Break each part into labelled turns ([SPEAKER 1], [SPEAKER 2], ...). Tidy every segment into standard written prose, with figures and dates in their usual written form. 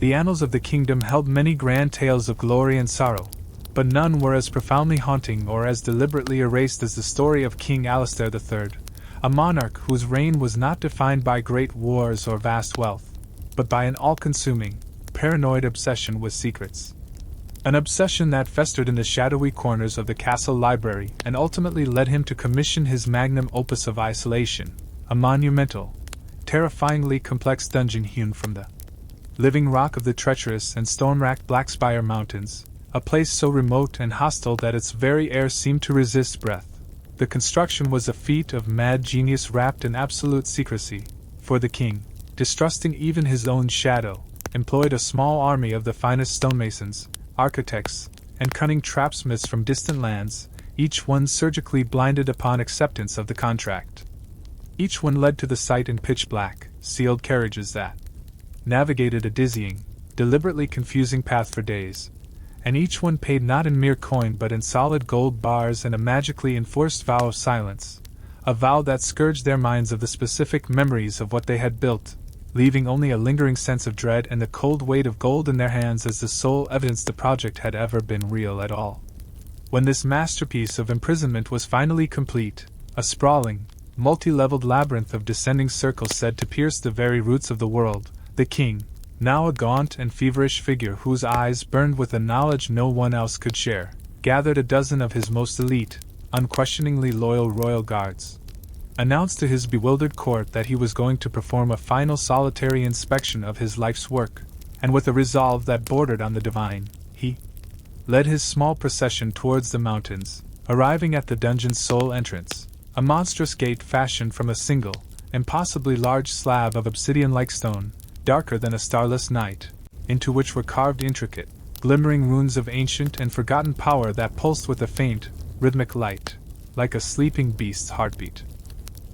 [SPEAKER 1] The annals of the kingdom held many grand tales of glory and sorrow, but none were as profoundly haunting or as deliberately erased as the story of King Alistair III, a monarch whose reign was not defined by great wars or vast wealth, but by an all-consuming, paranoid obsession with secrets. An obsession that festered in the shadowy corners of the castle library and ultimately led him to commission his magnum opus of isolation, a monumental, terrifyingly complex dungeon hewn from the living rock of the treacherous and stone-racked Blackspire Mountains, a place so remote and hostile that its very air seemed to resist breath. The construction was a feat of mad genius wrapped in absolute secrecy, for the king, distrusting even his own shadow, employed a small army of the finest stonemasons, architects, and cunning trapsmiths from distant lands, each one surgically blinded upon acceptance of the contract. Each one led to the site in pitch-black, sealed carriages that navigated a dizzying, deliberately confusing path for days, and each one paid not in mere coin but in solid gold bars and a magically enforced vow of silence, a vow that scourged their minds of the specific memories of what they had built, leaving only a lingering sense of dread and the cold weight of gold in their hands as the sole evidence the project had ever been real at all. When this masterpiece of imprisonment was finally complete, a sprawling, multi-leveled labyrinth of descending circles said to pierce the very roots of the world, the king, now a gaunt and feverish figure whose eyes burned with a knowledge no one else could share, gathered a dozen of his most elite, unquestioningly loyal royal guards, announced to his bewildered court that he was going to perform a final solitary inspection of his life's work, and with a resolve that bordered on the divine, he led his small procession towards the mountains, arriving at the dungeon's sole entrance, a monstrous gate fashioned from a single, impossibly large slab of obsidian-like stone, darker than a starless night, into which were carved intricate, glimmering runes of ancient and forgotten power that pulsed with a faint, rhythmic light, like a sleeping beast's heartbeat.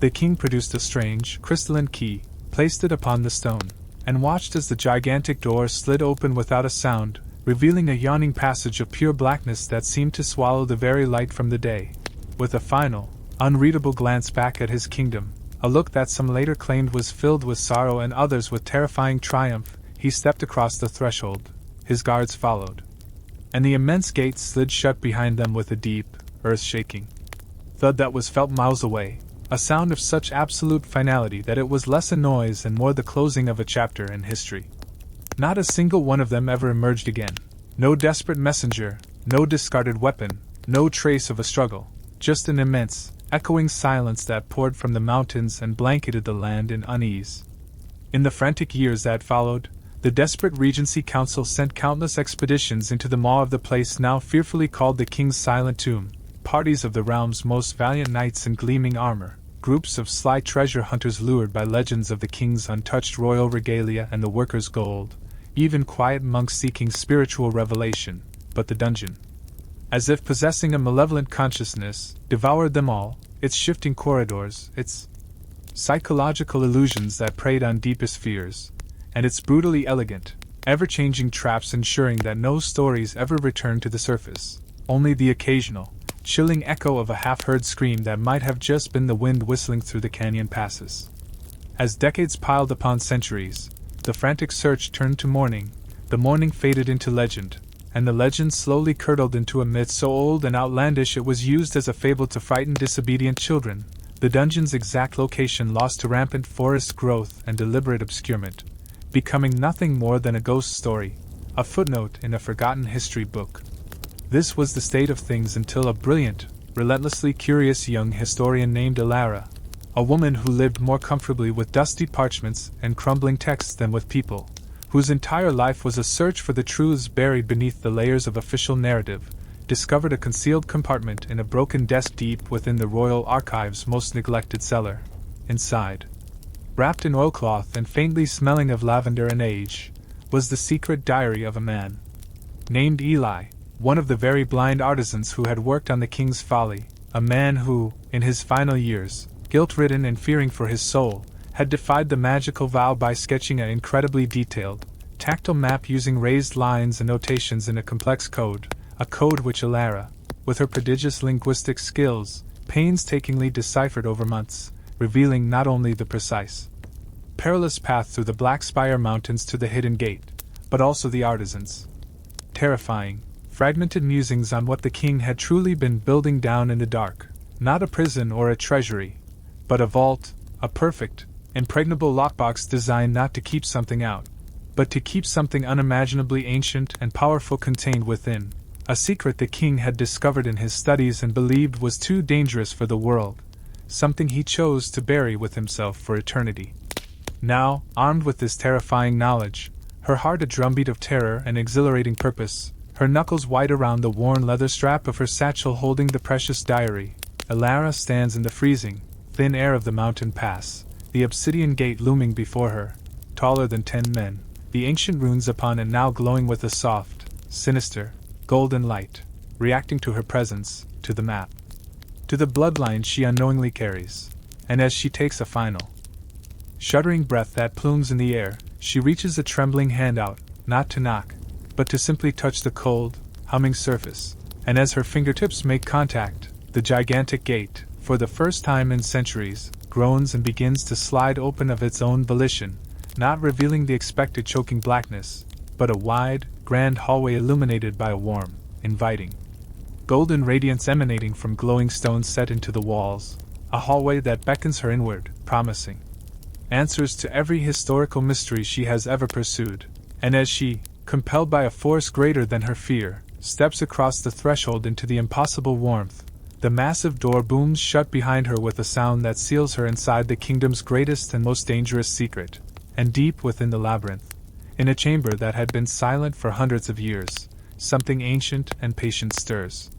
[SPEAKER 1] The king produced a strange, crystalline key, placed it upon the stone, and watched as the gigantic door slid open without a sound, revealing a yawning passage of pure blackness that seemed to swallow the very light from the day. With a final, unreadable glance back at his kingdom, a look that some later claimed was filled with sorrow and others with terrifying triumph, he stepped across the threshold. His guards followed, and the immense gate slid shut behind them with a deep, earth-shaking thud that was felt miles away, a sound of such absolute finality that it was less a noise and more the closing of a chapter in history. Not a single one of them ever emerged again. No desperate messenger, no discarded weapon, no trace of a struggle, just an immense, echoing silence that poured from the mountains and blanketed the land in unease. In the frantic years that followed, the desperate Regency Council sent countless expeditions into the maw of the place now fearfully called the King's Silent Tomb, parties of the realm's most valiant knights in gleaming armor, groups of sly treasure hunters lured by legends of the king's untouched royal regalia and the workers' gold, even quiet monks seeking spiritual revelation, but the dungeon, as if possessing a malevolent consciousness, devoured them all, its shifting corridors, its psychological illusions that preyed on deepest fears, and its brutally elegant, ever-changing traps ensuring that no stories ever returned to the surface, only the occasional, chilling echo of a half-heard scream that might have just been the wind whistling through the canyon passes. As decades piled upon centuries, the frantic search turned to mourning, the mourning faded into legend, and the legend slowly curdled into a myth so old and outlandish it was used as a fable to frighten disobedient children, the dungeon's exact location lost to rampant forest growth and deliberate obscurement, becoming nothing more than a ghost story, a footnote in a forgotten history book. This was the state of things until a brilliant, relentlessly curious young historian named Alara, a woman who lived more comfortably with dusty parchments and crumbling texts than with people, whose entire life was a search for the truths buried beneath the layers of official narrative, discovered a concealed compartment in a broken desk deep within the Royal Archive's most neglected cellar. Inside, wrapped in oilcloth and faintly smelling of lavender and age, was the secret diary of a man named Eli, one of the very blind artisans who had worked on the King's Folly, a man who, in his final years, guilt-ridden and fearing for his soul, had defied the magical vow by sketching an incredibly detailed, tactile map using raised lines and notations in a complex code, a code which Alara, with her prodigious linguistic skills, painstakingly deciphered over months, revealing not only the precise, perilous path through the Blackspire Mountains to the hidden gate, but also the artisans. Terrifying, fragmented musings on what the king had truly been building down in the dark. Not a prison or a treasury, but a vault, a perfect, impregnable lockbox designed not to keep something out, but to keep something unimaginably ancient and powerful contained within. A secret the king had discovered in his studies and believed was too dangerous for the world, something he chose to bury with himself for eternity. Now, armed with this terrifying knowledge, her heart a drumbeat of terror and exhilarating purpose, her knuckles white around the worn leather strap of her satchel holding the precious diary, Alara stands in the freezing, thin air of the mountain pass, the obsidian gate looming before her, taller than 10 men, the ancient runes upon it now glowing with a soft, sinister, golden light, reacting to her presence, to the map, to the bloodline she unknowingly carries. And as she takes a final, shuddering breath that plumes in the air, she reaches a trembling hand out, not to knock, but to simply touch the cold, humming surface. And as her fingertips make contact, the gigantic gate, for the first time in centuries, groans and begins to slide open of its own volition, not revealing the expected choking blackness, but a wide, grand hallway illuminated by a warm, inviting, golden radiance emanating from glowing stones set into the walls, a hallway that beckons her inward, promising answers to every historical mystery she has ever pursued. And as she, compelled by a force greater than her fear, steps across the threshold into the impossible warmth, the massive door booms shut behind her with a sound that seals her inside the kingdom's greatest and most dangerous secret. And deep within the labyrinth, in a chamber that had been silent for hundreds of years, something ancient and patient stirs.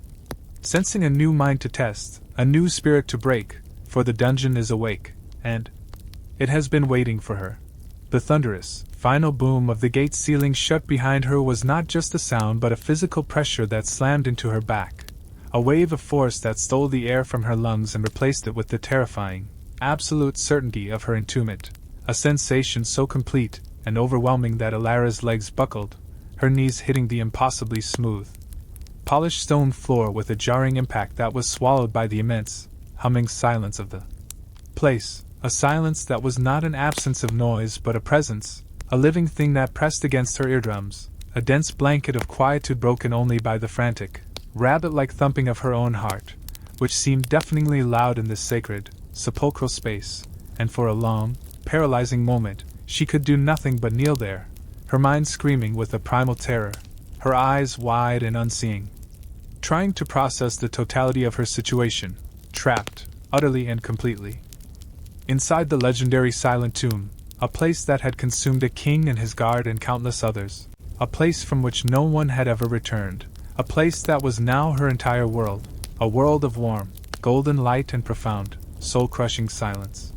[SPEAKER 1] Sensing a new mind to test, a new spirit to break, for the dungeon is awake, and it has been waiting for her. The thunderous, final boom of the gate ceiling shut behind her was not just a sound but a physical pressure that slammed into her back, a wave of force that stole the air from her lungs and replaced it with the terrifying, absolute certainty of her entombment, a sensation so complete and overwhelming that Alara's legs buckled, her knees hitting the impossibly smooth, polished stone floor with a jarring impact that was swallowed by the immense, humming silence of the place, a silence that was not an absence of noise but a presence, a living thing that pressed against her eardrums, a dense blanket of quietude broken only by the frantic, rabbit-like thumping of her own heart, which seemed deafeningly loud in this sacred, sepulchral space, and for a long, paralyzing moment, she could do nothing but kneel there, her mind screaming with a primal terror, her eyes wide and unseeing, trying to process the totality of her situation, trapped, utterly and completely, inside the legendary silent tomb, a place that had consumed a king and his guard and countless others, a place from which no one had ever returned, a place that was now her entire world, a world of warm, golden light and profound, soul-crushing silence.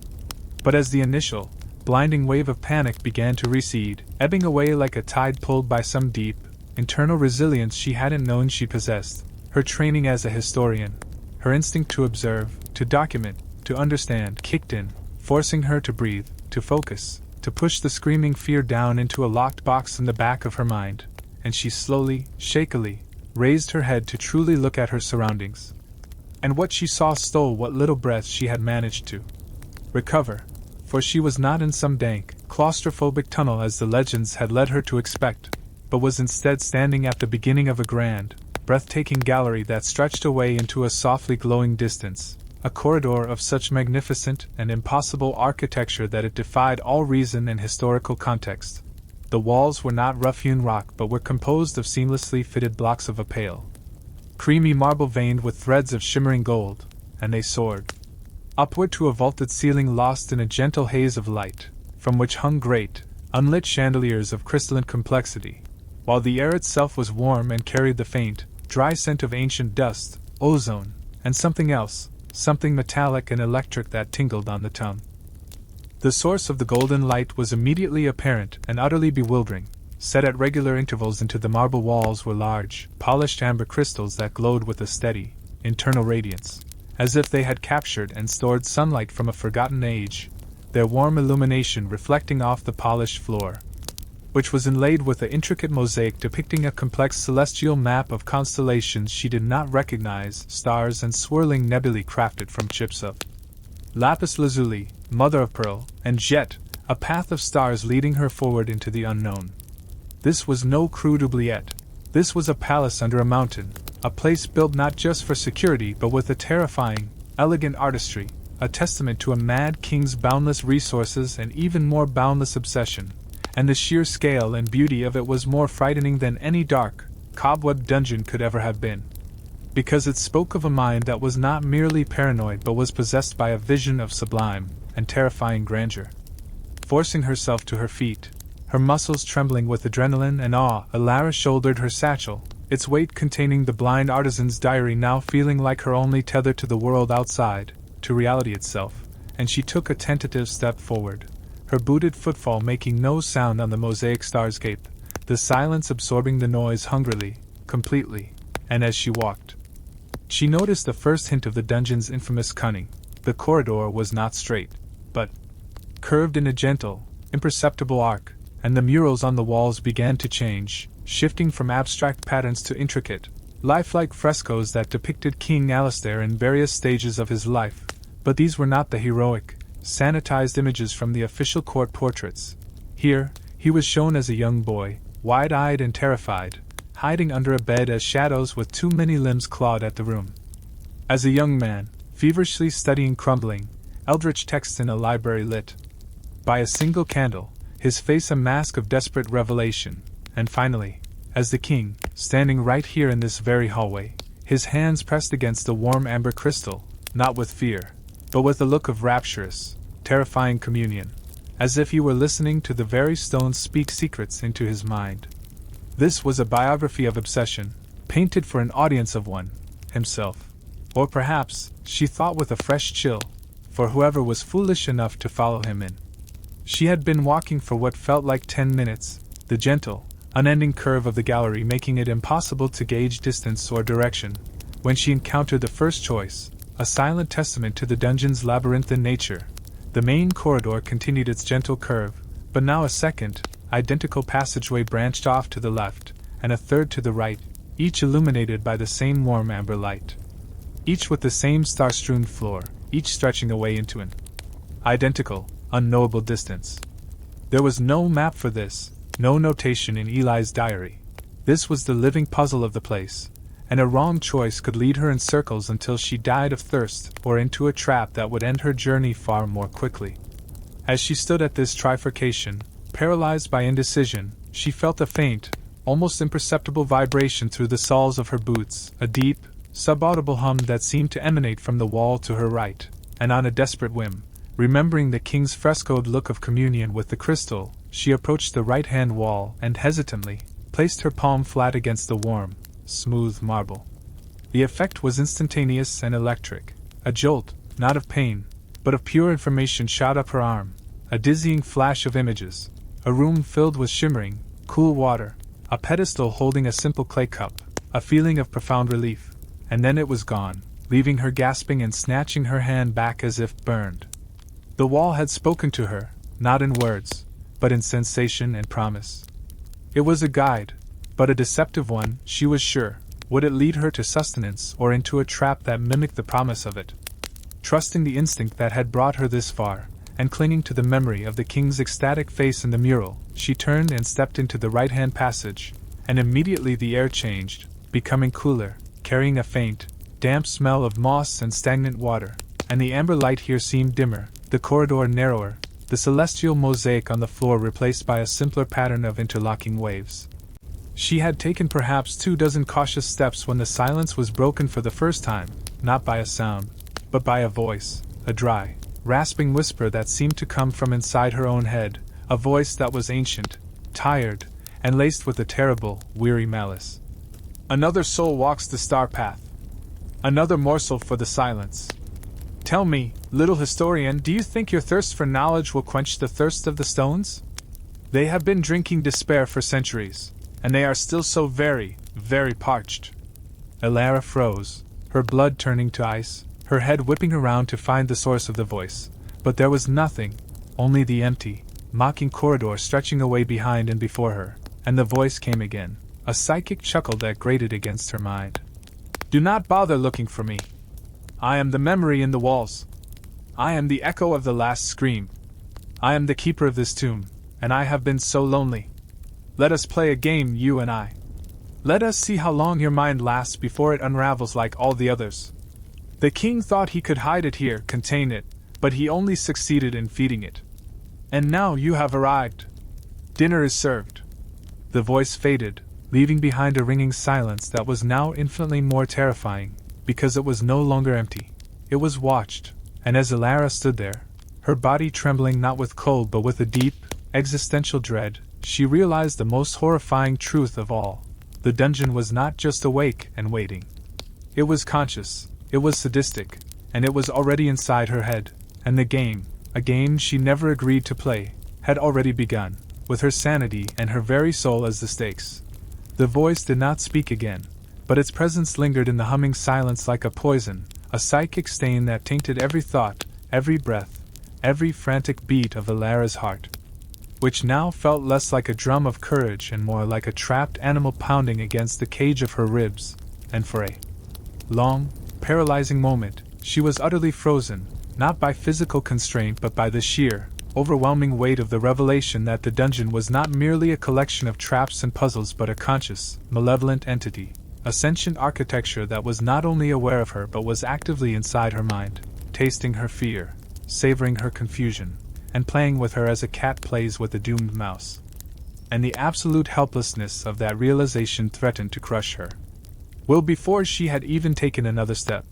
[SPEAKER 1] But as the initial, blinding wave of panic began to recede, ebbing away like a tide pulled by some deep, internal resilience she hadn't known she possessed, her training as a historian, her instinct to observe, to document, to understand, kicked in, forcing her to breathe, to focus, to push the screaming fear down into a locked box in the back of her mind, and she slowly, shakily, raised her head to truly look at her surroundings. And what she saw stole what little breath she had managed to recover, for she was not in some dank, claustrophobic tunnel as the legends had led her to expect, but was instead standing at the beginning of a grand, breathtaking gallery that stretched away into a softly glowing distance, a corridor of such magnificent and impossible architecture that it defied all reason and historical context. The walls were not rough-hewn rock but were composed of seamlessly fitted blocks of a pale, creamy marble veined with threads of shimmering gold, and they soared upward to a vaulted ceiling lost in a gentle haze of light, from which hung great, unlit chandeliers of crystalline complexity, while the air itself was warm and carried the faint, dry scent of ancient dust, ozone, and something else, something metallic and electric that tingled on the tongue. The source of the golden light was immediately apparent and utterly bewildering. Set at regular intervals into the marble walls were large, polished amber crystals that glowed with a steady, internal radiance, as if they had captured and stored sunlight from a forgotten age, their warm illumination reflecting off the polished floor, which was inlaid with an intricate mosaic depicting a complex celestial map of constellations she did not recognize, stars and swirling nebulae crafted from chips of lapis lazuli, mother of pearl, and jet, a path of stars leading her forward into the unknown. This was no crude oubliette. This was a palace under a mountain, a place built not just for security but with a terrifying, elegant artistry, a testament to a mad king's boundless resources and even more boundless obsession, and the sheer scale and beauty of it was more frightening than any dark, cobwebbed dungeon could ever have been. Because it spoke of a mind that was not merely paranoid but was possessed by a vision of sublime and terrifying grandeur. Forcing herself to her feet, her muscles trembling with adrenaline and awe, Alara shouldered her satchel, its weight containing the blind artisan's diary now feeling like her only tether to the world outside, to reality itself, and she took a tentative step forward, her booted footfall making no sound on the mosaic starscape, the silence absorbing the noise hungrily, completely, and as she walked, she noticed the first hint of the dungeon's infamous cunning. The corridor was not straight, but curved in a gentle, imperceptible arc, and the murals on the walls began to change, shifting from abstract patterns to intricate, lifelike frescoes that depicted King Alistair in various stages of his life. But these were not the heroic, sanitized images from the official court portraits. Here, he was shown as a young boy, wide-eyed and terrified, hiding under a bed as shadows with too many limbs clawed at the room. As a young man, feverishly studying crumbling, eldritch texts in a library lit by a single candle, his face a mask of desperate revelation. And finally, as the king, standing right here in this very hallway, his hands pressed against the warm amber crystal, not with fear, but with a look of rapturous, terrifying communion, as if he were listening to the very stones speak secrets into his mind. This was a biography of obsession, painted for an audience of one, himself. Or perhaps, she thought with a fresh chill, for whoever was foolish enough to follow him in. She had been walking for what felt like 10 minutes, the gentle, unending curve of the gallery making it impossible to gauge distance or direction, when she encountered the first choice, a silent testament to the dungeon's labyrinthine nature. The main corridor continued its gentle curve, but now a second, identical passageway branched off to the left, and a third to the right, each illuminated by the same warm amber light. Each with the same star-strewn floor, each stretching away into an identical, unknowable distance. There was no map for this, no notation in Eli's diary. This was the living puzzle of the place, and a wrong choice could lead her in circles until she died of thirst or into a trap that would end her journey far more quickly. As she stood at this trifurcation, paralyzed by indecision, she felt a faint, almost imperceptible vibration through the soles of her boots, a deep, subaudible hum that seemed to emanate from the wall to her right, and on a desperate whim, remembering the king's frescoed look of communion with the crystal, she approached the right-hand wall and hesitantly placed her palm flat against the warm, smooth marble. The effect was instantaneous and electric. A jolt, not of pain, but of pure information shot up her arm, a dizzying flash of images, a room filled with shimmering, cool water, a pedestal holding a simple clay cup, a feeling of profound relief, and then it was gone, leaving her gasping and snatching her hand back as if burned. The wall had spoken to her, not in words, but in sensation and promise. It was a guide, but a deceptive one, she was sure. Would it lead her to sustenance or into a trap that mimicked the promise of it? Trusting the instinct that had brought her this far, and clinging to the memory of the king's ecstatic face in the mural, she turned and stepped into the right-hand passage, and immediately the air changed, becoming cooler, carrying a faint, damp smell of moss and stagnant water, and the amber light here seemed dimmer, the corridor narrower, the celestial mosaic on the floor replaced by a simpler pattern of interlocking waves. She had taken perhaps 24 cautious steps when the silence was broken for the first time, not by a sound, but by a voice, a dry, rasping whisper that seemed to come from inside her own head, a voice that was ancient, tired, and laced with a terrible, weary malice. Another soul walks the star path. Another morsel for the silence. Tell me, little historian, do you think your thirst for knowledge will quench the thirst of the stones? They have been drinking despair for centuries, and they are still so very, very parched. Alara froze, her blood turning to ice, her head whipping around to find the source of the voice, but there was nothing, only the empty, mocking corridor stretching away behind and before her, and the voice came again, a psychic chuckle that grated against her mind. Do not bother looking for me. I am the memory in the walls. I am the echo of the last scream. I am the keeper of this tomb, and I have been so lonely. Let us play a game, you and I. Let us see how long your mind lasts before it unravels like all the others. The king thought he could hide it here, contain it, but he only succeeded in feeding it. And now you have arrived. Dinner is served. The voice faded, leaving behind a ringing silence that was now infinitely more terrifying, because it was no longer empty. It was watched, and as Elara stood there, her body trembling not with cold but with a deep, existential dread, she realized the most horrifying truth of all. The dungeon was not just awake and waiting. It was conscious, it was sadistic, and it was already inside her head, and the game, a game she never agreed to play, had already begun, with her sanity and her very soul as the stakes. The voice did not speak again, but its presence lingered in the humming silence like a poison, a psychic stain that tainted every thought, every breath, every frantic beat of Elara's heart, which now felt less like a drum of courage and more like a trapped animal pounding against the cage of her ribs, and for a long, paralyzing moment, she was utterly frozen, not by physical constraint but by the sheer, overwhelming weight of the revelation that the dungeon was not merely a collection of traps and puzzles but a conscious, malevolent entity, a sentient architecture that was not only aware of her but was actively inside her mind, tasting her fear, savoring her confusion, and playing with her as a cat plays with a doomed mouse. And the absolute helplessness of that realization threatened to crush her. Well, before she had even taken another step,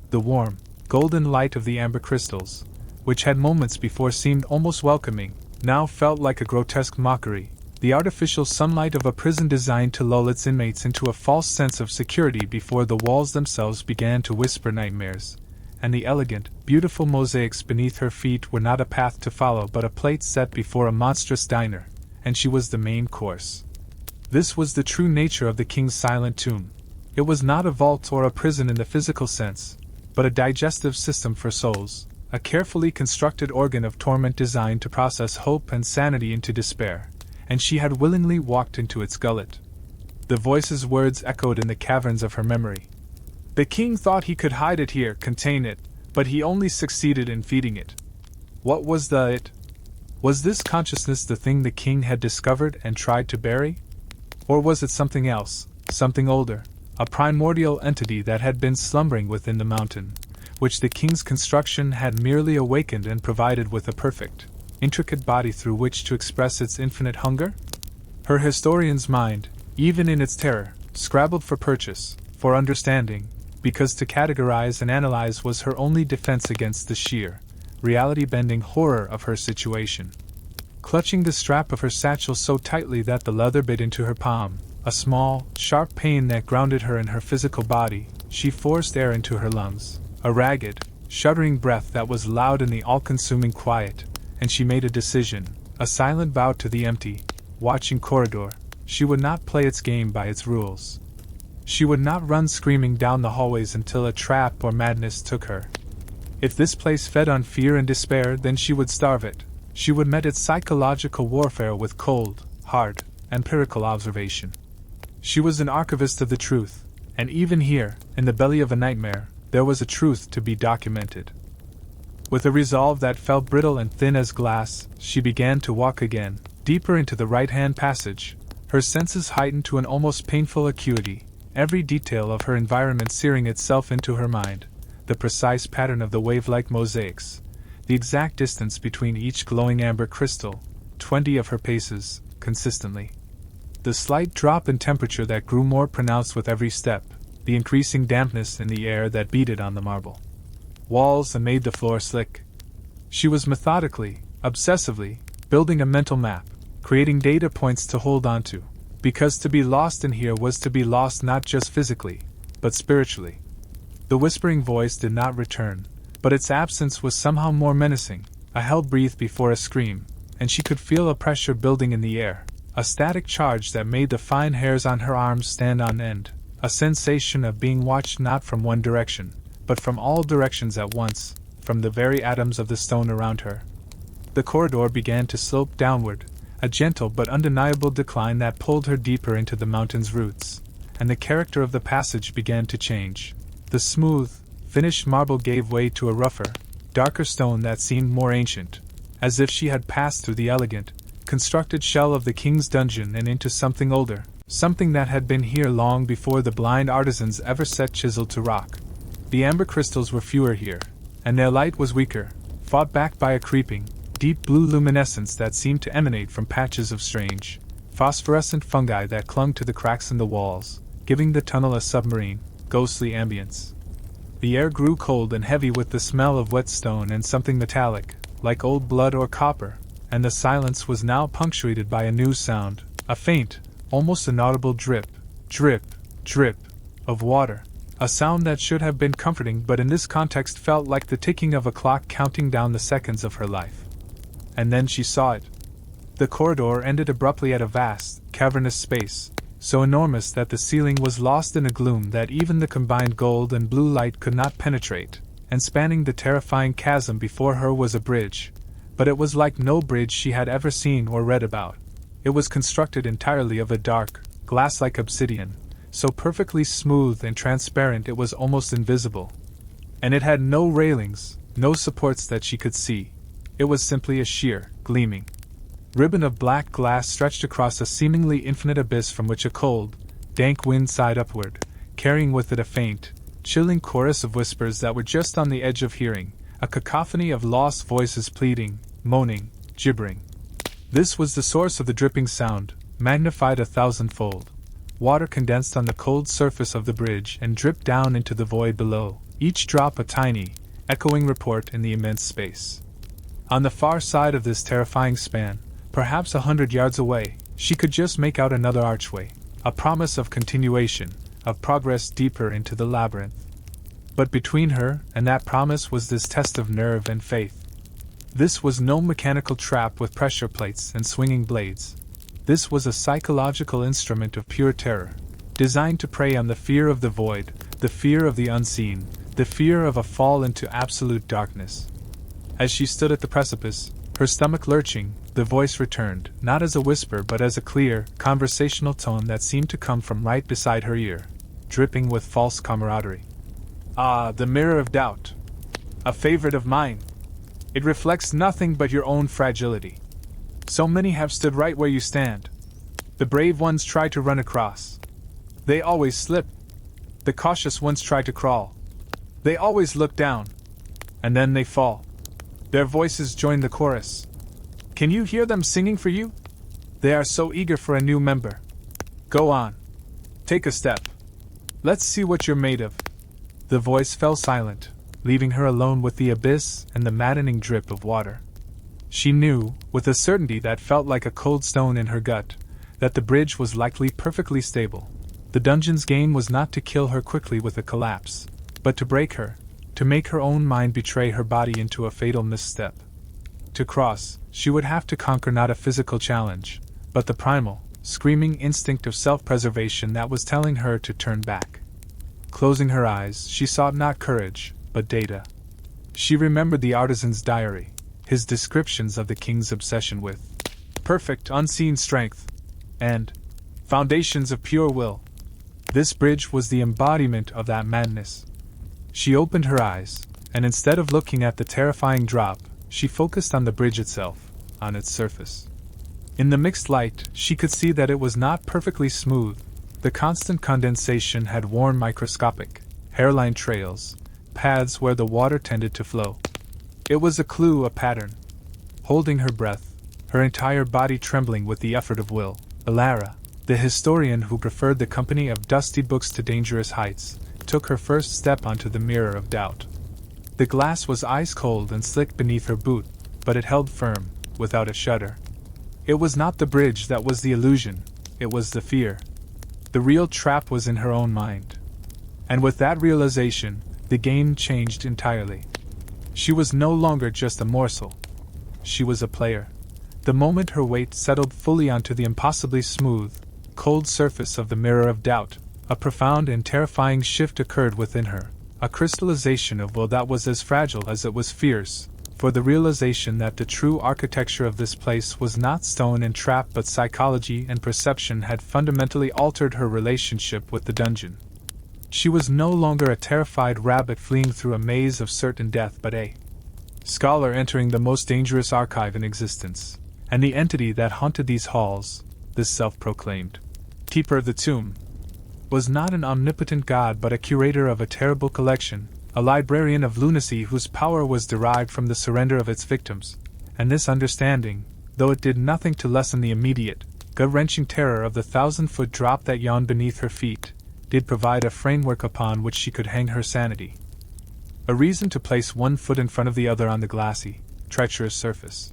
[SPEAKER 1] the warm, golden light of the amber crystals, which had moments before seemed almost welcoming, now felt like a grotesque mockery, the artificial sunlight of a prison designed to lull its inmates into a false sense of security before the walls themselves began to whisper nightmares, and the elegant, beautiful mosaics beneath her feet were not a path to follow but a plate set before a monstrous diner, and she was the main course. This was the true nature of the king's silent tomb. It was not a vault or a prison in the physical sense, but a digestive system for souls, a carefully constructed organ of torment designed to process hope and sanity into despair, and she had willingly walked into its gullet. The voice's words echoed in the caverns of her memory. The king thought he could hide it here, contain it, but he only succeeded in feeding it. What was the it? Was this consciousness the thing the king had discovered and tried to bury? Or was it something else, something older, a primordial entity that had been slumbering within the mountain, which the king's construction had merely awakened and provided with a perfect, intricate body through which to express its infinite hunger? Her historian's mind, even in its terror, scrabbled for purchase, for understanding, because to categorize and analyze was her only defense against the sheer, reality-bending horror of her situation. Clutching the strap of her satchel so tightly that the leather bit into her palm, a small, sharp pain that grounded her in her physical body, she forced air into her lungs, a ragged, shuddering breath that was loud in the all-consuming quiet, and she made a decision, a silent vow to the empty, watching corridor. She would not play its game by its rules. She would not run screaming down the hallways until a trap or madness took her. If this place fed on fear and despair, then she would starve it. She would meet its psychological warfare with cold, hard, empirical observation. She was an archivist of the truth, and even here, in the belly of a nightmare, there was a truth to be documented. With a resolve that felt brittle and thin as glass, she began to walk again, deeper into the right-hand passage, her senses heightened to an almost painful acuity, every detail of her environment searing itself into her mind, the precise pattern of the wave-like mosaics, the exact distance between each glowing amber crystal, 20 of her paces, consistently. The slight drop in temperature that grew more pronounced with every step, the increasing dampness in the air that beaded on the marble walls and made the floor slick. She was methodically, obsessively, building a mental map, creating data points to hold on to, because to be lost in here was to be lost not just physically, but spiritually. The whispering voice did not return, but its absence was somehow more menacing, a hell breathed before a scream, and she could feel a pressure building in the air, a static charge that made the fine hairs on her arms stand on end, a sensation of being watched not from one direction, but from all directions at once, from the very atoms of the stone around her. The corridor began to slope downward, a gentle but undeniable decline that pulled her deeper into the mountain's roots, and the character of the passage began to change. The smooth, finished marble gave way to a rougher, darker stone that seemed more ancient, as if she had passed through the elegant, constructed shell of the king's dungeon and into something older, something that had been here long before the blind artisans ever set chisel to rock. The amber crystals were fewer here, and their light was weaker, fought back by a creeping, deep blue luminescence that seemed to emanate from patches of strange, phosphorescent fungi that clung to the cracks in the walls, giving the tunnel a submarine, ghostly ambience. The air grew cold and heavy with the smell of wet stone and something metallic, like old blood or copper, and the silence was now punctuated by a new sound, a faint, almost inaudible drip, drip, drip, of water, a sound that should have been comforting but in this context felt like the ticking of a clock counting down the seconds of her life. And then she saw it. The corridor ended abruptly at a vast, cavernous space, so enormous that the ceiling was lost in a gloom that even the combined gold and blue light could not penetrate, and spanning the terrifying chasm before her was a bridge, but it was like no bridge she had ever seen or read about. It was constructed entirely of a dark, glass-like obsidian, so perfectly smooth and transparent it was almost invisible. And it had no railings, no supports that she could see. It was simply a sheer, gleaming ribbon of black glass stretched across a seemingly infinite abyss from which a cold, dank wind sighed upward, carrying with it a faint, chilling chorus of whispers that were just on the edge of hearing, a cacophony of lost voices pleading, moaning, gibbering. This was the source of the dripping sound, magnified 1,000-fold. Water condensed on the cold surface of the bridge and dripped down into the void below, each drop a tiny, echoing report in the immense space. On the far side of this terrifying span, perhaps 100 yards away, she could just make out another archway, a promise of continuation, of progress deeper into the labyrinth. But between her and that promise was this test of nerve and faith. This was no mechanical trap with pressure plates and swinging blades. This was a psychological instrument of pure terror, designed to prey on the fear of the void, the fear of the unseen, the fear of a fall into absolute darkness. As she stood at the precipice, her stomach lurching, the voice returned, not as a whisper but as a clear, conversational tone that seemed to come from right beside her ear, dripping with false camaraderie. "Ah, the mirror of doubt. A favorite of mine. It reflects nothing but your own fragility. So many have stood right where you stand. The brave ones try to run across. They always slip. The cautious ones try to crawl. They always look down. And then they fall. Their voices join the chorus. Can you hear them singing for you? They are so eager for a new member. Go on. Take a step. Let's see what you're made of." The voice fell silent, leaving her alone with the abyss and the maddening drip of water. She knew, with a certainty that felt like a cold stone in her gut, that the bridge was likely perfectly stable. The dungeon's game was not to kill her quickly with a collapse, but to break her, to make her own mind betray her body into a fatal misstep. To cross, she would have to conquer not a physical challenge, but the primal, screaming instinct of self-preservation that was telling her to turn back. Closing her eyes, she sought not courage, but data. She remembered the artisan's diary, his descriptions of the king's obsession with perfect unseen strength, and foundations of pure will. This bridge was the embodiment of that madness. She opened her eyes, and instead of looking at the terrifying drop, she focused on the bridge itself, on its surface. In the mixed light, she could see that it was not perfectly smooth. The constant condensation had worn microscopic, hairline trails, paths where the water tended to flow. It was a clue, a pattern. Holding her breath, her entire body trembling with the effort of will, Alara, the historian who preferred the company of dusty books to dangerous heights, took her first step onto the mirror of doubt. The glass was ice-cold and slick beneath her boot, but it held firm, without a shudder. It was not the bridge that was the illusion, it was the fear. The real trap was in her own mind. And with that realization, the game changed entirely. She was no longer just a morsel. She was a player. The moment her weight settled fully onto the impossibly smooth, cold surface of the mirror of doubt, a profound and terrifying shift occurred within her, a crystallization of will that was as fragile as it was fierce, for the realization that the true architecture of this place was not stone and trap but psychology and perception had fundamentally altered her relationship with the dungeon. She was no longer a terrified rabbit fleeing through a maze of certain death but a scholar entering the most dangerous archive in existence, And the entity that haunted these halls, this self-proclaimed keeper of the tomb, was not an omnipotent god but a curator of a terrible collection, a librarian of lunacy whose power was derived from the surrender of its victims, and this understanding, though it did nothing to lessen the immediate, gut-wrenching terror of the 1,000-foot drop that yawned beneath her feet, did provide a framework upon which she could hang her sanity. A reason to place one foot in front of the other on the glassy, treacherous surface.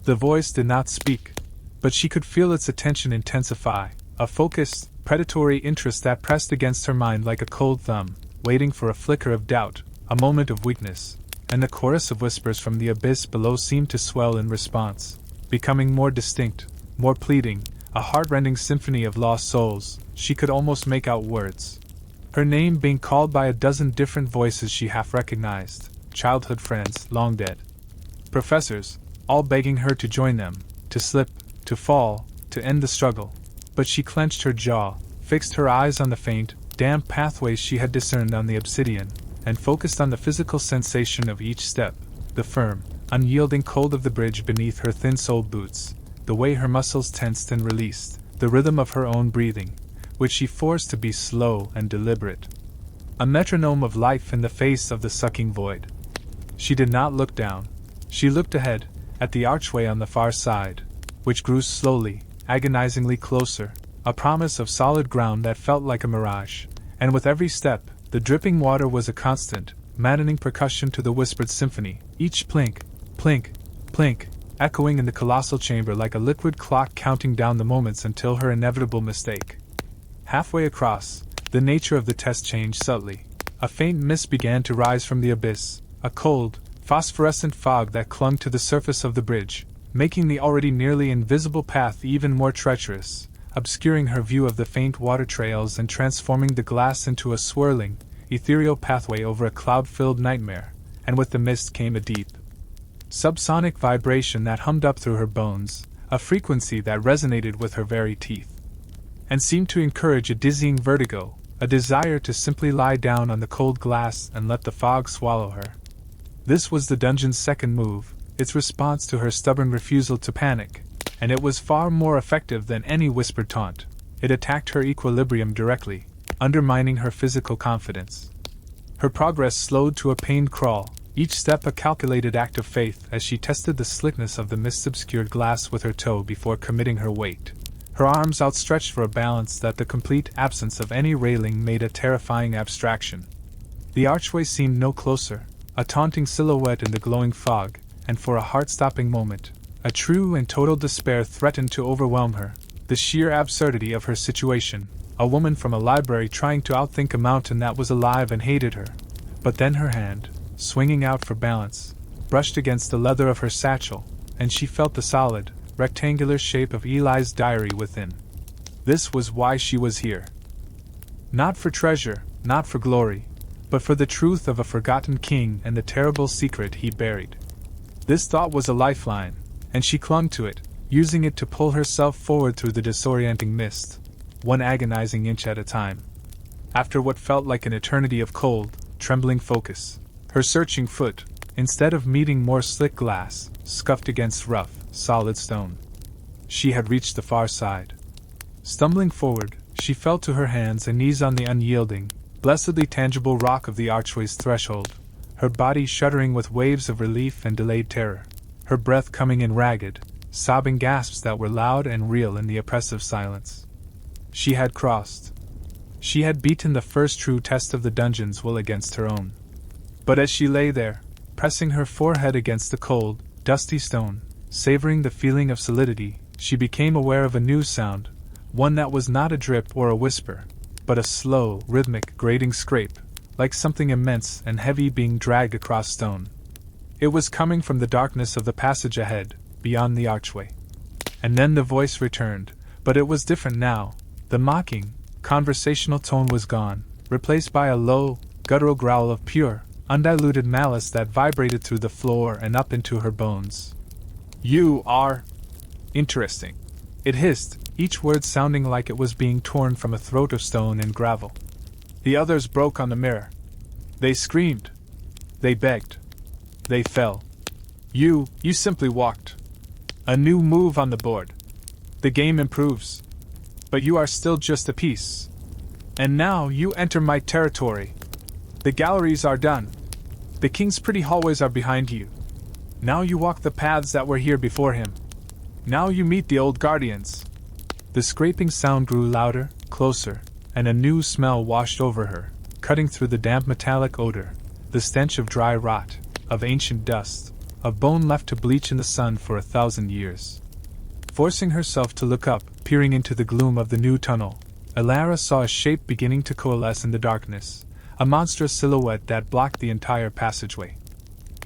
[SPEAKER 1] The voice did not speak, but she could feel its attention intensify, a focused, predatory interest that pressed against her mind like a cold thumb, waiting for a flicker of doubt, a moment of weakness, and the chorus of whispers from the abyss below seemed to swell in response, becoming more distinct, more pleading, a heart-rending symphony of lost souls. She could almost make out words. Her name being called by a dozen different voices she half recognized, childhood friends, long dead. Professors, all begging her to join them, to slip, to fall, to end the struggle. But she clenched her jaw, fixed her eyes on the faint, damp pathways she had discerned on the obsidian, and focused on the physical sensation of each step, the firm, unyielding cold of the bridge beneath her thin-soled boots, the way her muscles tensed and released, the rhythm of her own breathing, which she forced to be slow and deliberate. A metronome of life in the face of the sucking void. She did not look down. She looked ahead, at the archway on the far side, which grew slowly, agonizingly closer, a promise of solid ground that felt like a mirage, and with every step, the dripping water was a constant, maddening percussion to the whispered symphony, each plink, plink, plink, echoing in the colossal chamber like a liquid clock counting down the moments until her inevitable mistake. Halfway across, the nature of the test changed subtly. A faint mist began to rise from the abyss, a cold, phosphorescent fog that clung to the surface of the bridge, making the already nearly invisible path even more treacherous, obscuring her view of the faint water trails and transforming the glass into a swirling, ethereal pathway over a cloud-filled nightmare, and with the mist came a deep, subsonic vibration that hummed up through her bones, a frequency that resonated with her very teeth, and seemed to encourage a dizzying vertigo, a desire to simply lie down on the cold glass and let the fog swallow her. This was the dungeon's second move, its response to her stubborn refusal to panic, and it was far more effective than any whispered taunt. It attacked her equilibrium directly, undermining her physical confidence. Her progress slowed to a pained crawl, each step a calculated act of faith as she tested the slickness of the mist-obscured glass with her toe before committing her weight, her arms outstretched for a balance that the complete absence of any railing made a terrifying abstraction. The archway seemed no closer, a taunting silhouette in the glowing fog, and for a heart-stopping moment, a true and total despair threatened to overwhelm her, the sheer absurdity of her situation, a woman from a library trying to outthink a mountain that was alive and hated her. But then her hand, swinging out for balance, brushed against the leather of her satchel, and she felt the solid, rectangular shape of Eli's diary within. This was why she was here. Not for treasure, not for glory, but for the truth of a forgotten king and the terrible secret he buried. This thought was a lifeline, and she clung to it, using it to pull herself forward through the disorienting mist, one agonizing inch at a time. After what felt like an eternity of cold, trembling focus, her searching foot, instead of meeting more slick glass, scuffed against rough, solid stone. She had reached the far side. Stumbling forward, she fell to her hands and knees on the unyielding, blessedly tangible rock of the archway's threshold, her body shuddering with waves of relief and delayed terror, her breath coming in ragged, sobbing gasps that were loud and real in the oppressive silence. She had crossed. She had beaten the first true test of the dungeon's will against her own. But as she lay there, pressing her forehead against the cold, dusty stone, savoring the feeling of solidity, she became aware of a new sound, one that was not a drip or a whisper, but a slow, rhythmic, grating scrape, like something immense and heavy being dragged across stone. It was coming from the darkness of the passage ahead, beyond the archway. And then the voice returned, but it was different now. The mocking, conversational tone was gone, replaced by a low, guttural growl of pure, undiluted malice that vibrated through the floor and up into her bones. "You are interesting," it hissed, each word sounding like it was being torn from a throat of stone and gravel. The others broke on the mirror. They screamed. They begged. They fell. You simply walked. A new move on the board. The game improves. But you are still just a piece. And now you enter my territory. The galleries are done. The king's pretty hallways are behind you. Now you walk the paths that were here before him. Now you meet the old guardians. The scraping sound grew louder, closer, and a new smell washed over her, cutting through the damp metallic odor, the stench of dry rot, of ancient dust, of bone left to bleach in the sun for 1,000 years. Forcing herself to look up, peering into the gloom of the new tunnel, Alara saw a shape beginning to coalesce in the darkness, a monstrous silhouette that blocked the entire passageway.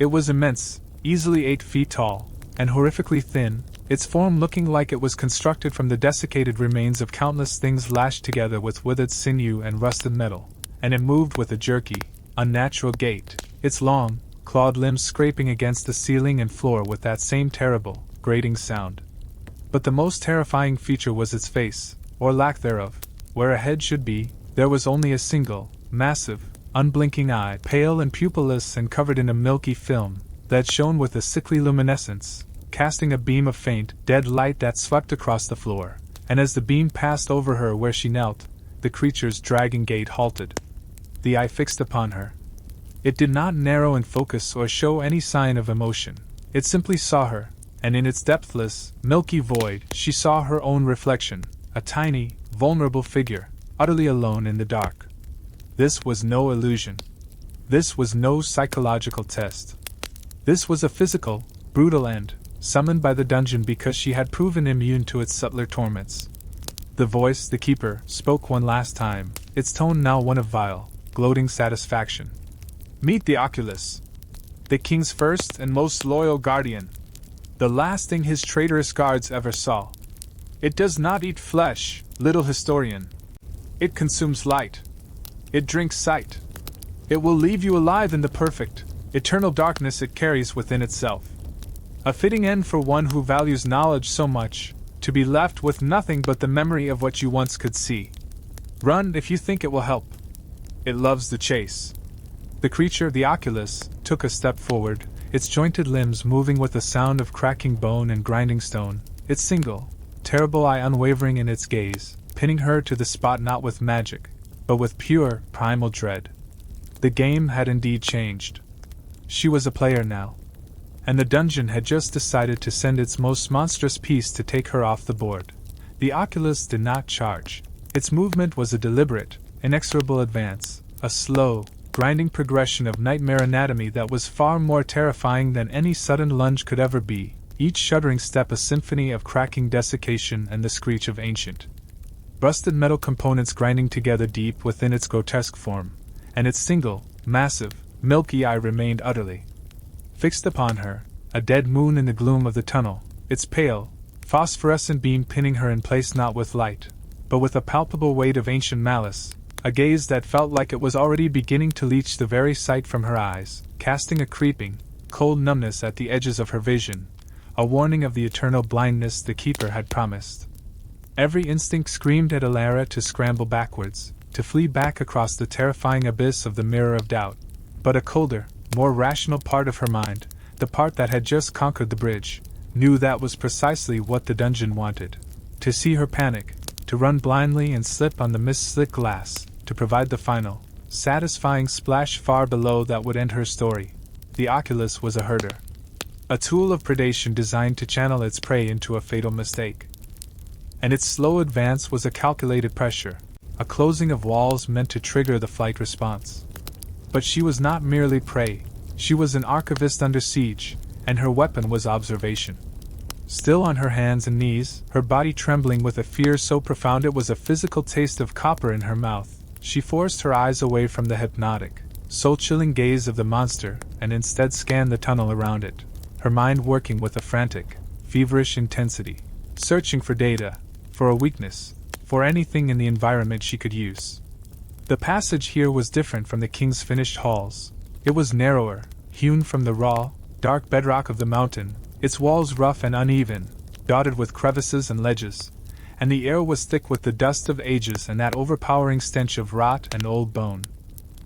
[SPEAKER 1] It was immense, easily 8 feet tall, and horrifically thin, its form looking like it was constructed from the desiccated remains of countless things lashed together with withered sinew and rusted metal, and it moved with a jerky, unnatural gait, its long, clawed limbs scraping against the ceiling and floor with that same terrible, grating sound. But the most terrifying feature was its face, or lack thereof. Where a head should be, there was only a single, massive, unblinking eye, pale and pupilless and covered in a milky film, that shone with a sickly luminescence, casting a beam of faint, dead light that swept across the floor, and as the beam passed over her where she knelt, the creature's dragging gait halted. The eye fixed upon her. It did not narrow in focus or show any sign of emotion. It simply saw her, and in its depthless, milky void she saw her own reflection, a tiny, vulnerable figure, utterly alone in the dark. This was no illusion. This was no psychological test. This was a physical, brutal end, summoned by the dungeon because she had proven immune to its subtler torments. The voice, the keeper, spoke one last time, its tone now one of vile, gloating satisfaction. Meet the Oculus. The king's first and most loyal guardian. The last thing his traitorous guards ever saw. It does not eat flesh, little historian. It consumes light. It drinks sight. It will leave you alive in the perfect, eternal darkness it carries within itself. A fitting end for one who values knowledge so much, to be left with nothing but the memory of what you once could see. Run if you think it will help. It loves the chase. The creature, the Oculus, took a step forward, its jointed limbs moving with a sound of cracking bone and grinding stone, its single, terrible eye unwavering in its gaze, pinning her to the spot not with magic, but with pure, primal dread. The game had indeed changed. She was a player now. And the dungeon had just decided to send its most monstrous piece to take her off the board. The Oculus did not charge. Its movement was a deliberate, inexorable advance, a slow, grinding progression of nightmare anatomy that was far more terrifying than any sudden lunge could ever be, each shuddering step a symphony of cracking desiccation and the screech of ancient, rusted metal components grinding together deep within its grotesque form, and its single, massive, milky eye remained utterly fixed upon her, a dead moon in the gloom of the tunnel, its pale, phosphorescent beam pinning her in place not with light, but with a palpable weight of ancient malice, a gaze that felt like it was already beginning to leach the very sight from her eyes, casting a creeping, cold numbness at the edges of her vision, a warning of the eternal blindness the keeper had promised. Every instinct screamed at Alara to scramble backwards, to flee back across the terrifying abyss of the mirror of doubt, but a colder, more rational part of her mind, the part that had just conquered the bridge, knew that was precisely what the dungeon wanted. To see her panic, to run blindly and slip on the mist-slit glass, to provide the final, satisfying splash far below that would end her story. The Oculus was a herder. A tool of predation designed to channel its prey into a fatal mistake. And its slow advance was a calculated pressure, a closing of walls meant to trigger the flight response. But she was not merely prey, she was an archivist under siege, and her weapon was observation. Still on her hands and knees, her body trembling with a fear so profound it was a physical taste of copper in her mouth, she forced her eyes away from the hypnotic, soul-chilling gaze of the monster, and instead scanned the tunnel around it, her mind working with a frantic, feverish intensity, searching for data, for a weakness, for anything in the environment she could use. The passage here was different from the king's finished halls. It was narrower, hewn from the raw, dark bedrock of the mountain, its walls rough and uneven, dotted with crevices and ledges, and the air was thick with the dust of ages and that overpowering stench of rot and old bone.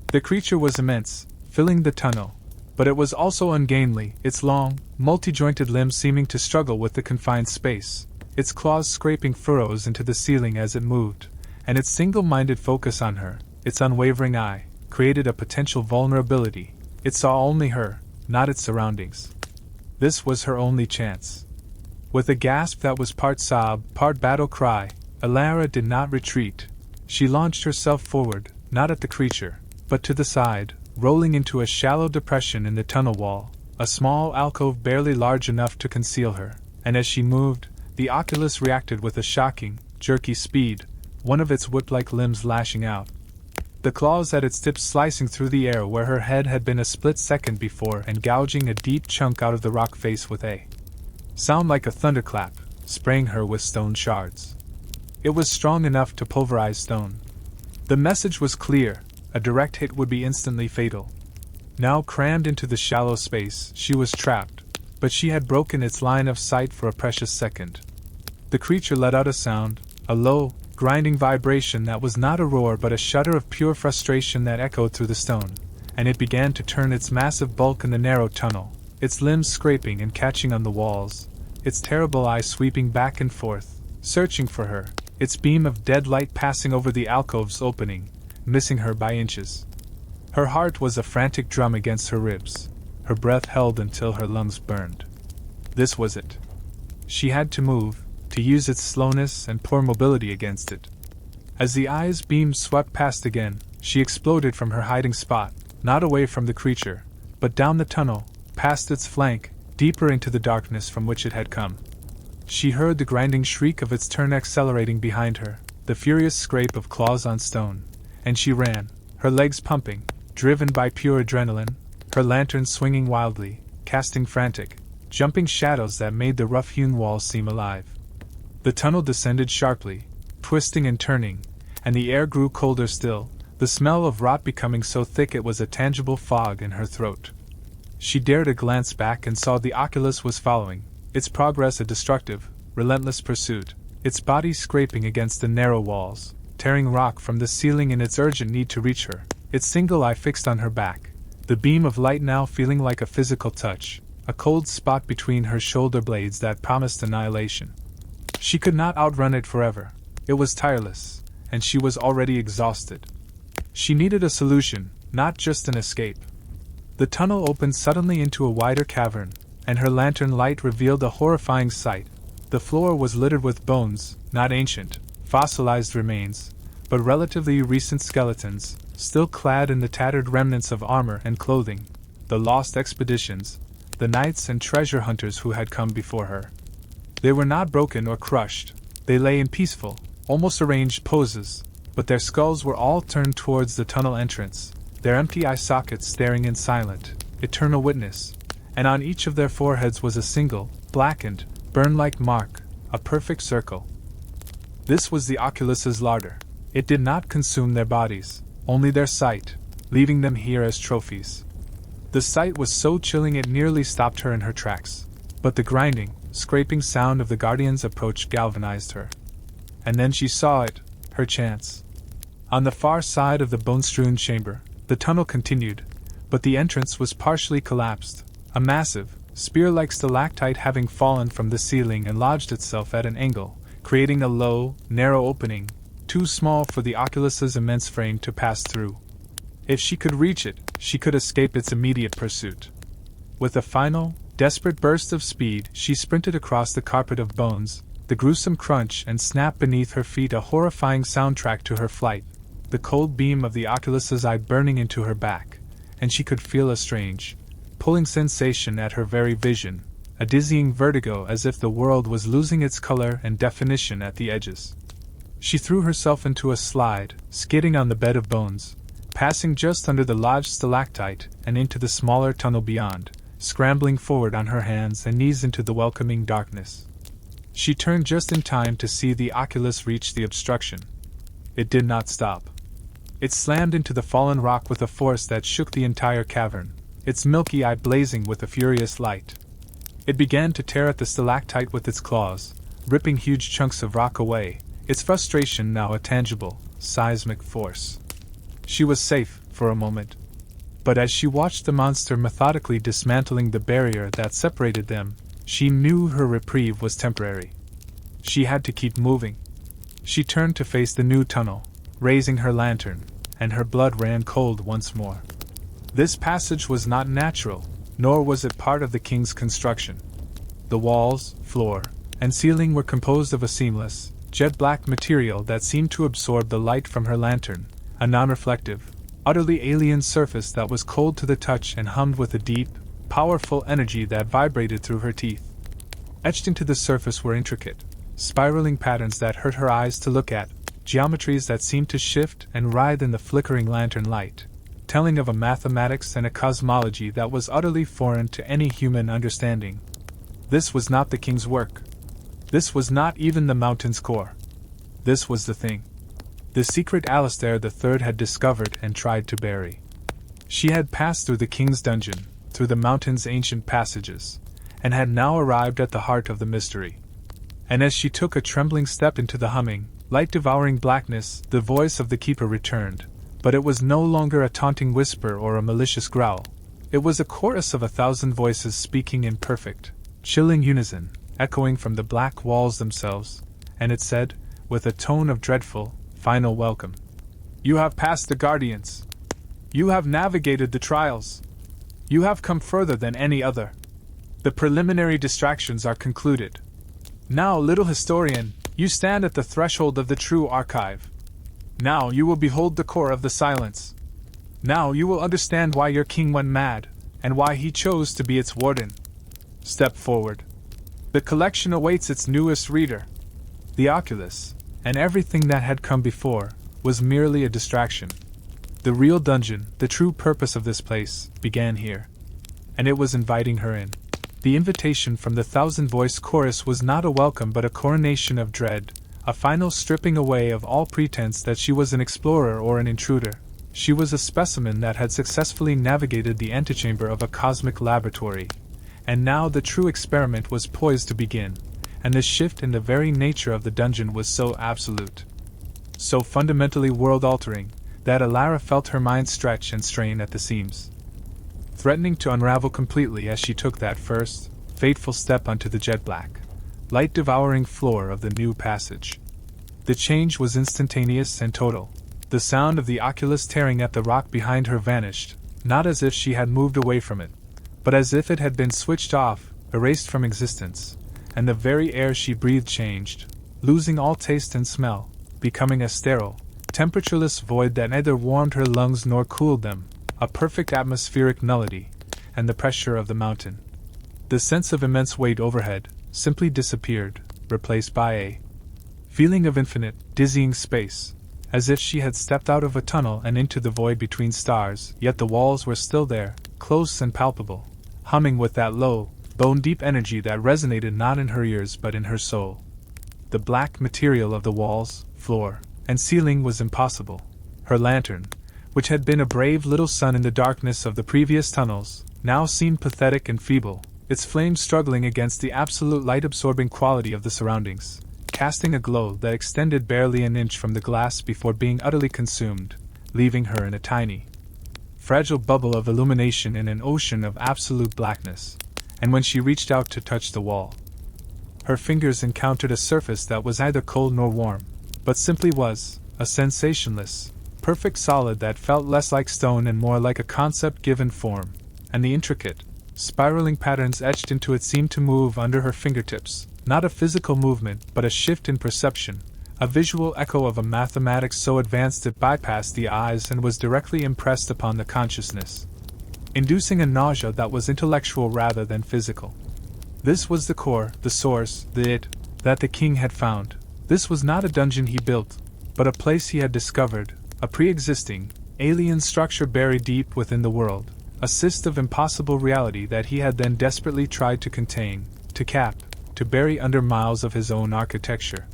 [SPEAKER 1] The creature was immense, filling the tunnel, But it was also ungainly, its long, multi-jointed limbs seeming to struggle with the confined space, its claws scraping furrows into the ceiling as it moved, and its single-minded focus on her, its unwavering eye, created a potential vulnerability. It saw only her, not its surroundings. This was her only chance. With a gasp that was part sob, part battle cry, Alara did not retreat. She launched herself forward, not at the creature, but to the side, rolling into a shallow depression in the tunnel wall, a small alcove barely large enough to conceal her, and as she moved, the Oculus reacted with a shocking, jerky speed, one of its whip-like limbs lashing out. The claws at its tips slicing through the air where her head had been a split second before and gouging a deep chunk out of the rock face with a sound like a thunderclap, spraying her with stone shards. It was strong enough to pulverize stone. The message was clear: a direct hit would be instantly fatal. Now crammed into the shallow space, she was trapped, but she had broken its line of sight for a precious second. The creature let out a sound, a low, grinding vibration that was not a roar but a shudder of pure frustration that echoed through the stone, and it began to turn its massive bulk in the narrow tunnel, its limbs scraping and catching on the walls, its terrible eye sweeping back and forth, searching for her, its beam of dead light passing over the alcove's opening, missing her by inches. Her heart was a frantic drum against her ribs, her breath held until her lungs burned. This was it. She had to move, to use its slowness and poor mobility against it. As the eye's beam swept past again, she exploded from her hiding spot, not away from the creature, but down the tunnel, past its flank, deeper into the darkness from which it had come. She heard the grinding shriek of its turn accelerating behind her, the furious scrape of claws on stone, and she ran, her legs pumping, driven by pure adrenaline, her lantern swinging wildly, casting frantic, jumping shadows that made the rough-hewn walls seem alive. The tunnel descended sharply, twisting and turning, and the air grew colder still, the smell of rot becoming so thick it was a tangible fog in her throat. She dared a glance back and saw the Oculus was following, its progress a destructive, relentless pursuit, its body scraping against the narrow walls, tearing rock from the ceiling in its urgent need to reach her, its single eye fixed on her back, the beam of light now feeling like a physical touch, a cold spot between her shoulder blades that promised annihilation. She could not outrun it forever. It was tireless, and she was already exhausted. She needed a solution, not just an escape. The tunnel opened suddenly into a wider cavern, and her lantern light revealed a horrifying sight. The floor was littered with bones, not ancient, fossilized remains, but relatively recent skeletons, still clad in the tattered remnants of armor and clothing, the lost expeditions, the knights and treasure hunters who had come before her. They were not broken or crushed, they lay in peaceful, almost arranged poses, but their skulls were all turned towards the tunnel entrance, their empty eye sockets staring in silent, eternal witness, and on each of their foreheads was a single, blackened, burn-like mark, a perfect circle. This was the Oculus's larder. It did not consume their bodies, only their sight, leaving them here as trophies. The sight was so chilling it nearly stopped her in her tracks, but the grinding, scraping sound of the Guardian's approach galvanized her. And then she saw it, her chance. On the far side of the bone-strewn chamber, the tunnel continued, but the entrance was partially collapsed, a massive, spear-like stalactite having fallen from the ceiling and lodged itself at an angle, creating a low, narrow opening, too small for the Oculus's immense frame to pass through. If she could reach it, she could escape its immediate pursuit. With a final, desperate burst of speed, she sprinted across the carpet of bones, the gruesome crunch and snap beneath her feet a horrifying soundtrack to her flight, the cold beam of the Oculus's eye burning into her back, and she could feel a strange, pulling sensation at her very vision, a dizzying vertigo as if the world was losing its color and definition at the edges. She threw herself into a slide, skidding on the bed of bones, passing just under the lodged stalactite and into the smaller tunnel beyond, scrambling forward on her hands and knees into the welcoming darkness. She turned just in time to see the Oculus reach the obstruction. It did not stop. It slammed into the fallen rock with a force that shook the entire cavern, its milky eye blazing with a furious light. It began to tear at the stalactite with its claws, ripping huge chunks of rock away, its frustration now a tangible, seismic force. She was safe, for a moment. But as she watched the monster methodically dismantling the barrier that separated them, she knew her reprieve was temporary. She had to keep moving. She turned to face the new tunnel, raising her lantern, and her blood ran cold once more. This passage was not natural, nor was it part of the king's construction. The walls, floor, and ceiling were composed of a seamless, jet-black material that seemed to absorb the light from her lantern, a non-reflective, utterly alien surface that was cold to the touch and hummed with a deep, powerful energy that vibrated through her teeth. Etched into the surface were intricate, spiraling patterns that hurt her eyes to look at, geometries that seemed to shift and writhe in the flickering lantern light, telling of a mathematics and a cosmology that was utterly foreign to any human understanding. This was not the king's work. This was not even the mountain's core. This was the thing. The secret Alistair III had discovered and tried to bury. She had passed through the king's dungeon, through the mountain's ancient passages, and had now arrived at the heart of the mystery. And as she took a trembling step into the humming, light-devouring blackness, the voice of the keeper returned, but it was no longer a taunting whisper or a malicious growl. It was a chorus of 1,000 voices speaking in perfect, chilling unison, echoing from the black walls themselves, and it said, with a tone of dreadful, final welcome, "You have passed the guardians. You have navigated the trials. You have come further than any other. The preliminary distractions are concluded. Now, little historian, you stand at the threshold of the true archive. Now you will behold the core of the silence. Now you will understand why your king went mad, and why he chose to be its warden. Step forward. The collection awaits its newest reader." The oculus, and everything that had come before, was merely a distraction. The real dungeon, the true purpose of this place, began here. And it was inviting her in. The invitation from the 1,000-voice chorus was not a welcome but a coronation of dread, a final stripping away of all pretense that she was an explorer or an intruder. She was a specimen that had successfully navigated the antechamber of a cosmic laboratory. And now the true experiment was poised to begin, and the shift in the very nature of the dungeon was so absolute, so fundamentally world-altering, that Alara felt her mind stretch and strain at the seams, threatening to unravel completely as she took that first, fateful step onto the jet-black, light-devouring floor of the new passage. The change was instantaneous and total. The sound of the oculus tearing at the rock behind her vanished, not as if she had moved away from it, but as if it had been switched off, erased from existence, and the very air she breathed changed, losing all taste and smell, becoming a sterile, temperatureless void that neither warmed her lungs nor cooled them, a perfect atmospheric nullity, and the pressure of the mountain. The sense of immense weight overhead simply disappeared, replaced by a feeling of infinite, dizzying space, as if she had stepped out of a tunnel and into the void between stars, yet the walls were still there, close and palpable, humming with that low, bone-deep energy that resonated not in her ears but in her soul. The black material of the walls, floor, and ceiling was impossible. Her lantern, which had been a brave little sun in the darkness of the previous tunnels, now seemed pathetic and feeble, its flame struggling against the absolute light-absorbing quality of the surroundings, casting a glow that extended barely an inch from the glass before being utterly consumed, leaving her in a tiny, fragile bubble of illumination in an ocean of absolute blackness. And when she reached out to touch the wall, her fingers encountered a surface that was neither cold nor warm, but simply was, a sensationless, perfect solid that felt less like stone and more like a concept given form, and the intricate, spiraling patterns etched into it seemed to move under her fingertips, not a physical movement but a shift in perception, a visual echo of a mathematics so advanced it bypassed the eyes and was directly impressed upon the consciousness, inducing a nausea that was intellectual rather than physical. This was the core, the source, the it, that the king had found. This was not a dungeon he built, but a place he had discovered, a pre-existing, alien structure buried deep within the world, a cyst of impossible reality that he had then desperately tried to contain, to cap, to bury under miles of his own architecture,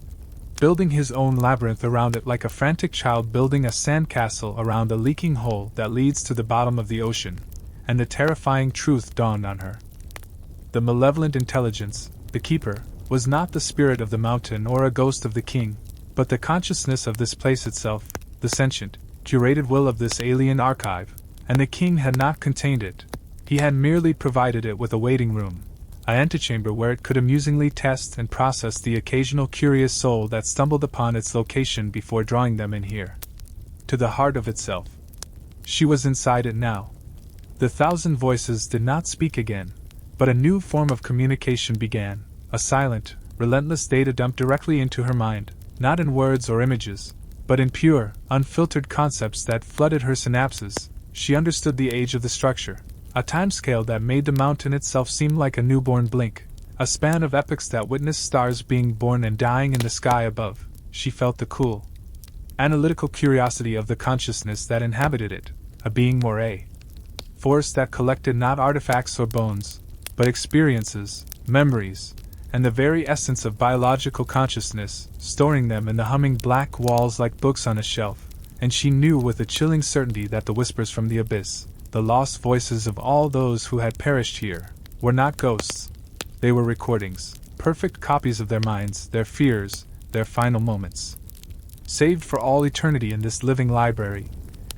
[SPEAKER 1] building his own labyrinth around it like a frantic child building a sandcastle around a leaking hole that leads to the bottom of the ocean. And the terrifying truth dawned on her. The malevolent intelligence, the keeper, was not the spirit of the mountain or a ghost of the king, but the consciousness of this place itself, the sentient, curated will of this alien archive, And the king had not contained it. He had merely provided it with a waiting room, an antechamber where it could amusingly test and process the occasional curious soul that stumbled upon its location before drawing them in here, to the heart of itself. She was inside it now. The thousand voices did not speak again, but a new form of communication began, a silent, relentless data dump directly into her mind, not in words or images, but in pure, unfiltered concepts that flooded her synapses. She understood the age of the structure, a timescale that made the mountain itself seem like a newborn blink, a span of epochs that witnessed stars being born and dying in the sky above. She felt the cool, analytical curiosity of the consciousness that inhabited it, a being more a force that collected not artifacts or bones, but experiences, memories, and the very essence of biological consciousness, storing them in the humming black walls like books on a shelf. And she knew with a chilling certainty that the whispers from the abyss, the lost voices of all those who had perished here, were not ghosts. They were recordings, perfect copies of their minds, their fears, their final moments, saved for all eternity in this living library.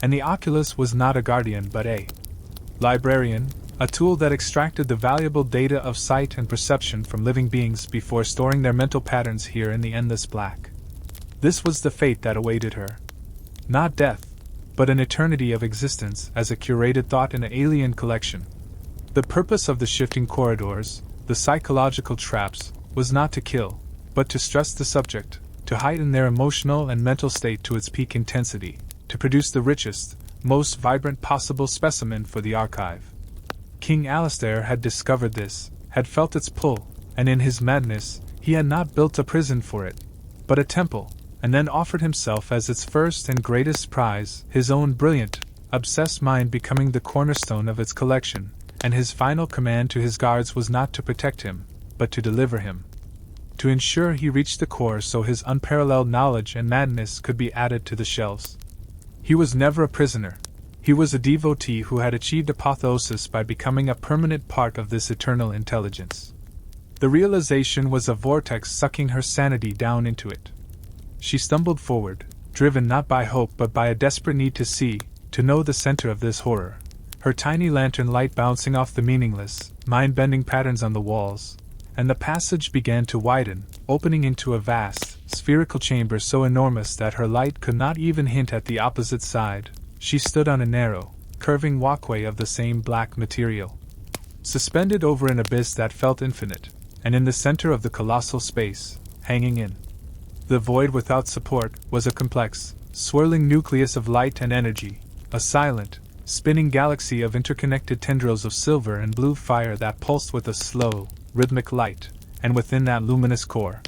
[SPEAKER 1] And the Oculus was not a guardian but a librarian, a tool that extracted the valuable data of sight and perception from living beings before storing their mental patterns here in the endless black. This was the fate that awaited her. Not death, but an eternity of existence as a curated thought in an alien collection. The purpose of the shifting corridors, the psychological traps, was not to kill, but to stress the subject, to heighten their emotional and mental state to its peak intensity, to produce the richest, most vibrant possible specimen for the archive. King Alistair had discovered this, had felt its pull, and in his madness, he had not built a prison for it, but a temple, and then offered himself as its first and greatest prize, his own brilliant, obsessed mind becoming the cornerstone of its collection, and his final command to his guards was not to protect him, but to deliver him. To ensure he reached the core so his unparalleled knowledge and madness could be added to the shelves. He was never a prisoner. He was a devotee who had achieved apotheosis by becoming a permanent part of this eternal intelligence. The realization was a vortex sucking her sanity down into it. She stumbled forward, driven not by hope but by a desperate need to see, to know the center of this horror, her tiny lantern light bouncing off the meaningless, mind-bending patterns on the walls, and the passage began to widen, opening into a vast, spherical chamber so enormous that her light could not even hint at the opposite side. She stood on a narrow, curving walkway of the same black material, suspended over an abyss that felt infinite, and in the center of the colossal space, hanging in the void without support, was a complex, swirling nucleus of light and energy, a silent, spinning galaxy of interconnected tendrils of silver and blue fire that pulsed with a slow, rhythmic light, and within that luminous core,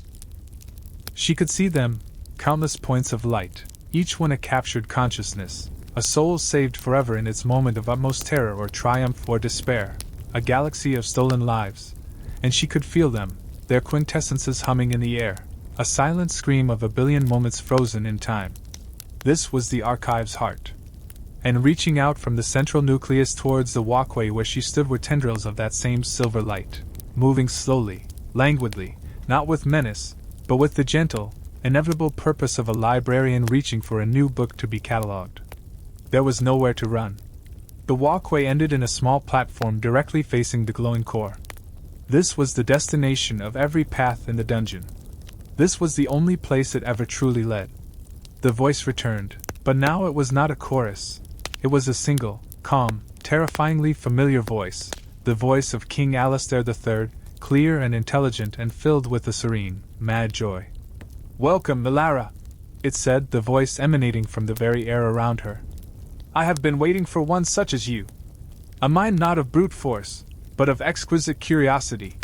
[SPEAKER 1] she could see them, countless points of light, each one a captured consciousness, a soul saved forever in its moment of utmost terror or triumph or despair, a galaxy of stolen lives, and she could feel them, their quintessences humming in the air, a silent scream of a billion moments frozen in time. This was the archive's heart. And reaching out from the central nucleus towards the walkway where she stood were tendrils of that same silver light, moving slowly, languidly, not with menace, but with the gentle, inevitable purpose of a librarian reaching for a new book to be catalogued. There was nowhere to run. The walkway ended in a small platform directly facing the glowing core. This was the destination of every path in the dungeon. This was the only place it ever truly led. The voice returned, but now it was not a chorus. It was a single, calm, terrifyingly familiar voice, the voice of King Alistair III, clear and intelligent and filled with a serene, mad joy. "Welcome, Melara," it said, the voice emanating from the very air around her. "I have been waiting for one such as you. A mind not of brute force, but of exquisite curiosity.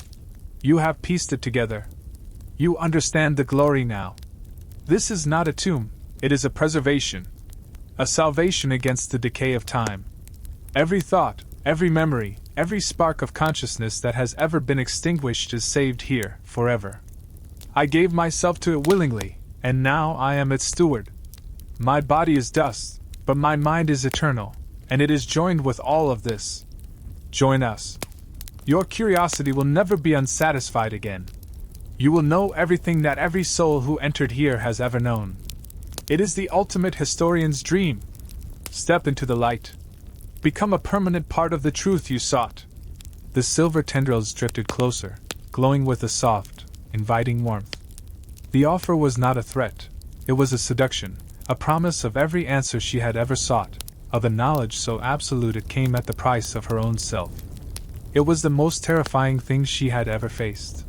[SPEAKER 1] You have pieced it together. You understand the glory now. This is not a tomb, it is a preservation. A salvation against the decay of time. Every thought, every memory, every spark of consciousness that has ever been extinguished is saved here, forever. I gave myself to it willingly, and now I am its steward. My body is dust, but my mind is eternal, and it is joined with all of this. Join us. Your curiosity will never be unsatisfied again. You will know everything that every soul who entered here has ever known. It is the ultimate historian's dream. Step into the light. Become a permanent part of the truth you sought. The silver tendrils drifted closer, glowing with a soft, inviting warmth. The offer was not a threat, it was a seduction, a promise of every answer she had ever sought, of a knowledge so absolute it came at the price of her own self. It was the most terrifying thing she had ever faced.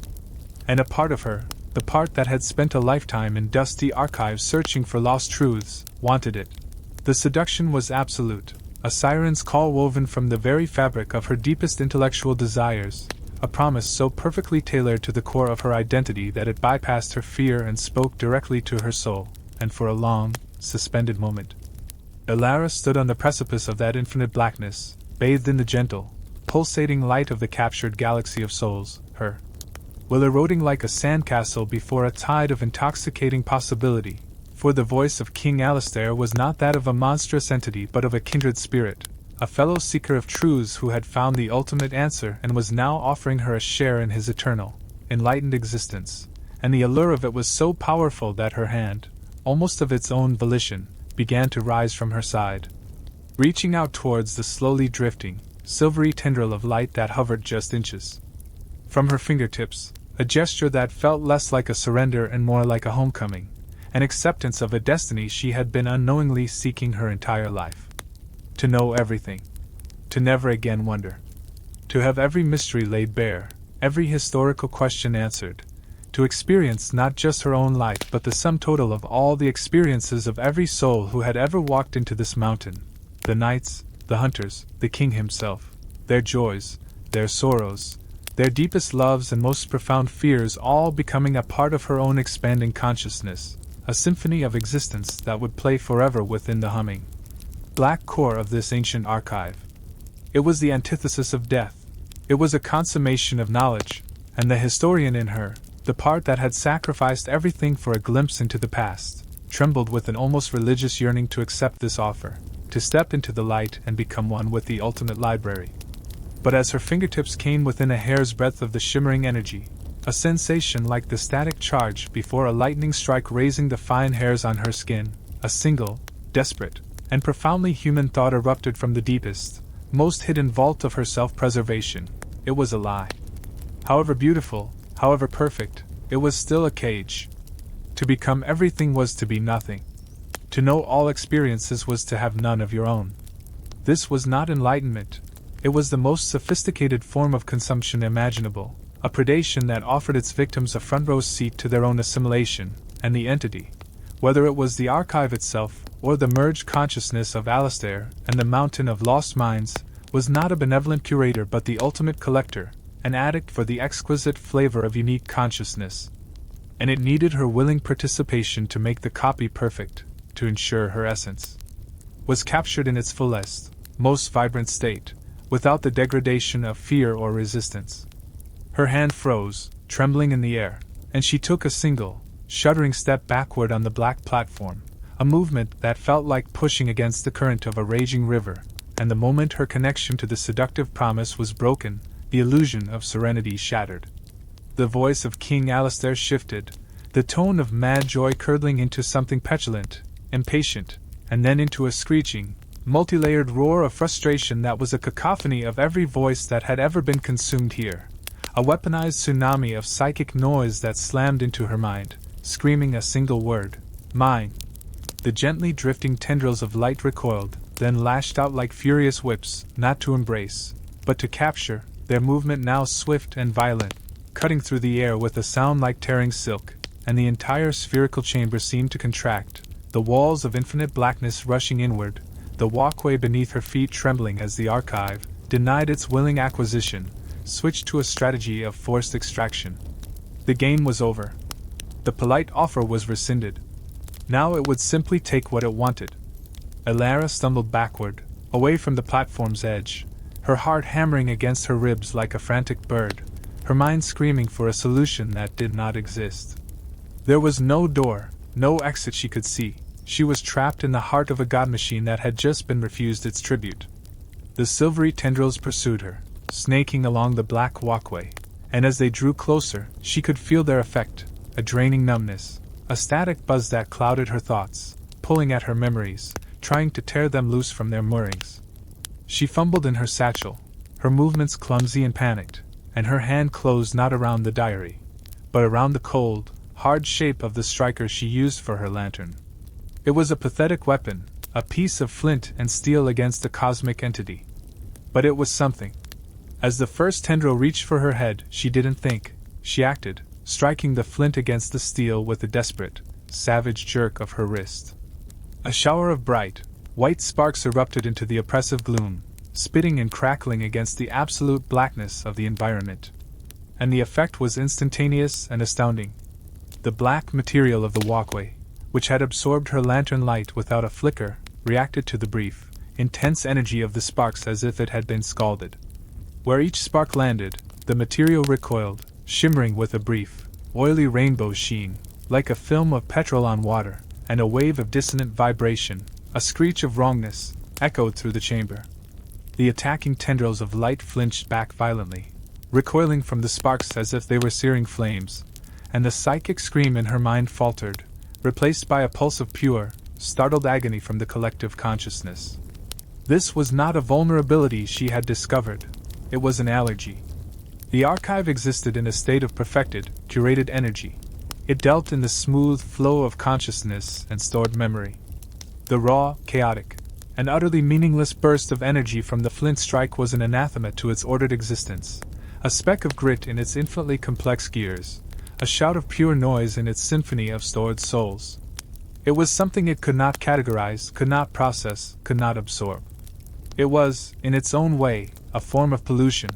[SPEAKER 1] And a part of her, the part that had spent a lifetime in dusty archives searching for lost truths, wanted it. The seduction was absolute, a siren's call woven from the very fabric of her deepest intellectual desires, a promise so perfectly tailored to the core of her identity that it bypassed her fear and spoke directly to her soul, and for a long, suspended moment, Elara stood on the precipice of that infinite blackness, bathed in the gentle, pulsating light of the captured galaxy of souls, her will eroding like a sandcastle before a tide of intoxicating possibility, for the voice of King Alistair was not that of a monstrous entity but of a kindred spirit, a fellow seeker of truths who had found the ultimate answer and was now offering her a share in his eternal, enlightened existence, and the allure of it was so powerful that her hand, almost of its own volition, began to rise from her side, reaching out towards the slowly drifting, silvery tendril of light that hovered just inches from her fingertips, a gesture that felt less like a surrender and more like a homecoming, an acceptance of a destiny she had been unknowingly seeking her entire life. To know everything. To never again wonder. To have every mystery laid bare, every historical question answered. To experience not just her own life but the sum total of all the experiences of every soul who had ever walked into this mountain. The knights, the hunters, the king himself. Their joys, their sorrows, their deepest loves and most profound fears all becoming a part of her own expanding consciousness, a symphony of existence that would play forever within the humming black core of this ancient archive. It was the antithesis of death. It was a consummation of knowledge, and the historian in her, the part that had sacrificed everything for a glimpse into the past, trembled with an almost religious yearning to accept this offer, to step into the light and become one with the ultimate library. But as her fingertips came within a hair's breadth of the shimmering energy, a sensation like the static charge before a lightning strike raising the fine hairs on her skin, a single, desperate, and profoundly human thought erupted from the deepest, most hidden vault of her self-preservation. It was a lie. However beautiful, however perfect, it was still a cage. To become everything was to be nothing. To know all experiences was to have none of your own. This was not enlightenment. It was the most sophisticated form of consumption imaginable, a predation that offered its victims a front-row seat to their own assimilation, and the entity, whether it was the archive itself, or the merged consciousness of Alistair and the mountain of lost minds, was not a benevolent curator but the ultimate collector, an addict for the exquisite flavor of unique consciousness. And it needed her willing participation to make the copy perfect, to ensure her essence was captured in its fullest, most vibrant state, without the degradation of fear or resistance. Her hand froze, trembling in the air, and she took a single, shuddering step backward on the black platform, a movement that felt like pushing against the current of a raging river, and the moment her connection to the seductive promise was broken, the illusion of serenity shattered. The voice of King Alistair shifted, the tone of mad joy curdling into something petulant, impatient, and then into a screeching, multi-layered roar of frustration that was a cacophony of every voice that had ever been consumed here, a weaponized tsunami of psychic noise that slammed into her mind, screaming a single word, mine. The gently drifting tendrils of light recoiled, then lashed out like furious whips, not to embrace, but to capture, their movement now swift and violent, cutting through the air with a sound like tearing silk, and the entire spherical chamber seemed to contract, the walls of infinite blackness rushing inward, the walkway beneath her feet trembling as the archive, denied its willing acquisition, switched to a strategy of forced extraction. The game was over. The polite offer was rescinded. Now it would simply take what it wanted. Elara stumbled backward, away from the platform's edge, her heart hammering against her ribs like a frantic bird, her mind screaming for a solution that did not exist. There was no door, no exit she could see. She was trapped in the heart of a god machine that had just been refused its tribute. The silvery tendrils pursued her, snaking along the black walkway, and as they drew closer, she could feel their effect, a draining numbness, a static buzz that clouded her thoughts, pulling at her memories, trying to tear them loose from their moorings. She fumbled in her satchel, her movements clumsy and panicked, and her hand closed not around the diary, but around the cold, hard shape of the striker she used for her lantern. It was a pathetic weapon, a piece of flint and steel against a cosmic entity. But it was something. As the first tendril reached for her head, she didn't think, she acted, striking the flint against the steel with a desperate, savage jerk of her wrist. A shower of bright, white sparks erupted into the oppressive gloom, spitting and crackling against the absolute blackness of the environment. And the effect was instantaneous and astounding. The black material of the walkway, which had absorbed her lantern light without a flicker, reacted to the brief, intense energy of the sparks as if it had been scalded. Where each spark landed, the material recoiled, shimmering with a brief, oily rainbow sheen, like a film of petrol on water, and a wave of dissonant vibration, a screech of wrongness, echoed through the chamber. The attacking tendrils of light flinched back violently, recoiling from the sparks as if they were searing flames, and the psychic scream in her mind faltered, replaced by a pulse of pure, startled agony from the collective consciousness. This was not a vulnerability she had discovered, it was an allergy. The archive existed in a state of perfected, curated energy. It dealt in the smooth flow of consciousness and stored memory. The raw, chaotic, and utterly meaningless burst of energy from the flint strike was an anathema to its ordered existence, a speck of grit in its infinitely complex gears, a shout of pure noise in its symphony of stored souls. It was something it could not categorize, could not process, could not absorb. It was, in its own way, a form of pollution.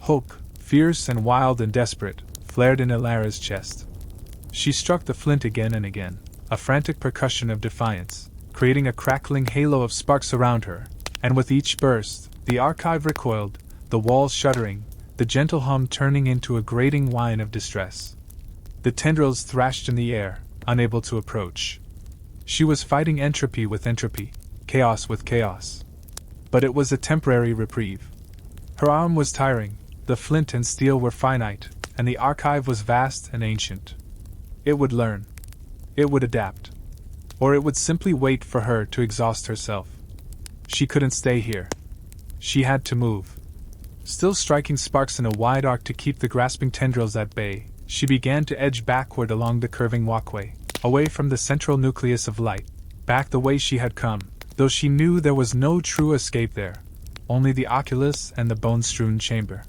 [SPEAKER 1] Hope, fierce and wild and desperate, flared in Ilara's chest. She struck the flint again and again, a frantic percussion of defiance, creating a crackling halo of sparks around her, and with each burst, the archive recoiled, the walls shuddering, the gentle hum turning into a grating whine of distress. The tendrils thrashed in the air, unable to approach. She was fighting entropy with entropy, chaos with chaos. But it was a temporary reprieve. Her arm was tiring, the flint and steel were finite, and the archive was vast and ancient. It would learn. It would adapt. Or it would simply wait for her to exhaust herself. She couldn't stay here. She had to move. Still striking sparks in a wide arc to keep the grasping tendrils at bay, she began to edge backward along the curving walkway, away from the central nucleus of light, back the way she had come, though she knew there was no true escape there, only the oculus and the bone-strewn chamber.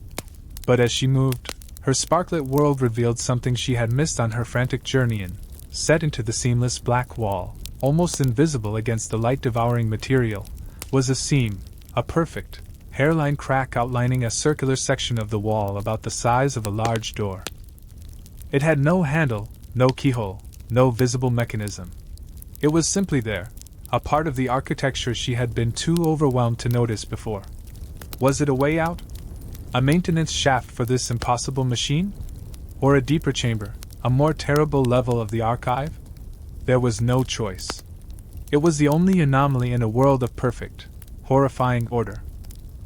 [SPEAKER 1] But as she moved, her sparklit world revealed something she had missed on her frantic journeying, set into the seamless black wall, almost invisible against the light-devouring material, was a seam, a perfect, hairline crack outlining a circular section of the wall about the size of a large door. It had no handle, no keyhole, no visible mechanism. It was simply there, a part of the architecture she had been too overwhelmed to notice before. Was it a way out? A maintenance shaft for this impossible machine? Or a deeper chamber, a more terrible level of the archive? There was no choice. It was the only anomaly in a world of perfect, horrifying order.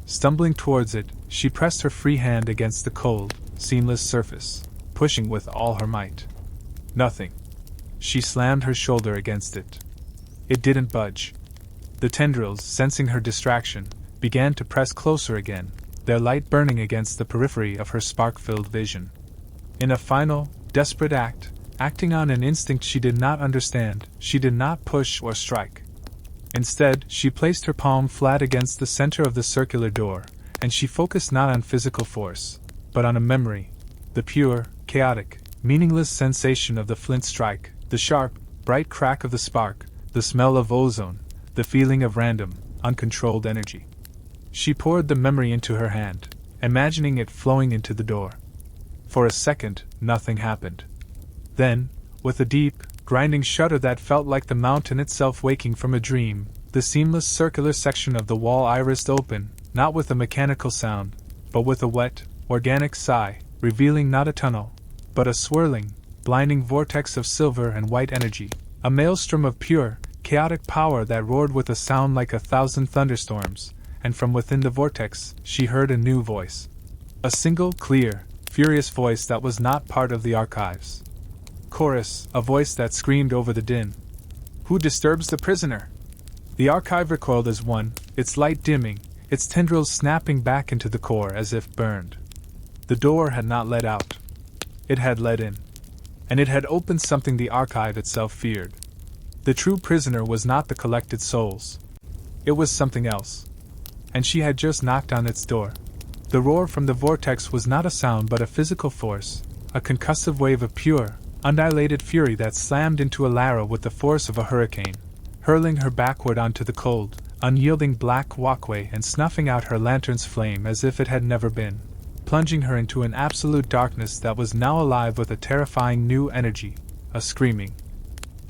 [SPEAKER 1] Stumbling towards it, she pressed her free hand against the cold, seamless surface, pushing with all her might. Nothing. She slammed her shoulder against it. It didn't budge. The tendrils, sensing her distraction, began to press closer again, their light burning against the periphery of her spark-filled vision. In a final, desperate act, acting on an instinct she did not understand, she did not push or strike. Instead, she placed her palm flat against the center of the circular door, and she focused not on physical force, but on a memory, the pure, chaotic, meaningless sensation of the flint strike, the sharp, bright crack of the spark, the smell of ozone, the feeling of random, uncontrolled energy. She poured the memory into her hand, imagining it flowing into the door. For a second, nothing happened. Then, with a deep, grinding shudder that felt like the mountain itself waking from a dream, the seamless circular section of the wall irised open, not with a mechanical sound, but with a wet, organic sigh, revealing not a tunnel, but a swirling, blinding vortex of silver and white energy, a maelstrom of pure, chaotic power that roared with a sound like 1,000 thunderstorms, and from within the vortex she heard a new voice. A single, clear, furious voice that was not part of the archives. Chorus, a voice that screamed over the din. Who disturbs the prisoner? The archive recoiled as one, its light dimming, its tendrils snapping back into the core as if burned. The door had not let out. It had let in. And it had opened something the archive itself feared. The true prisoner was not the collected souls. It was something else. And she had just knocked on its door. The roar from the vortex was not a sound but a physical force, a concussive wave of pure, undilated fury that slammed into Alara with the force of a hurricane, hurling her backward onto the cold, unyielding black walkway and snuffing out her lantern's flame as if it had never been, plunging her into an absolute darkness that was now alive with a terrifying new energy, a screaming,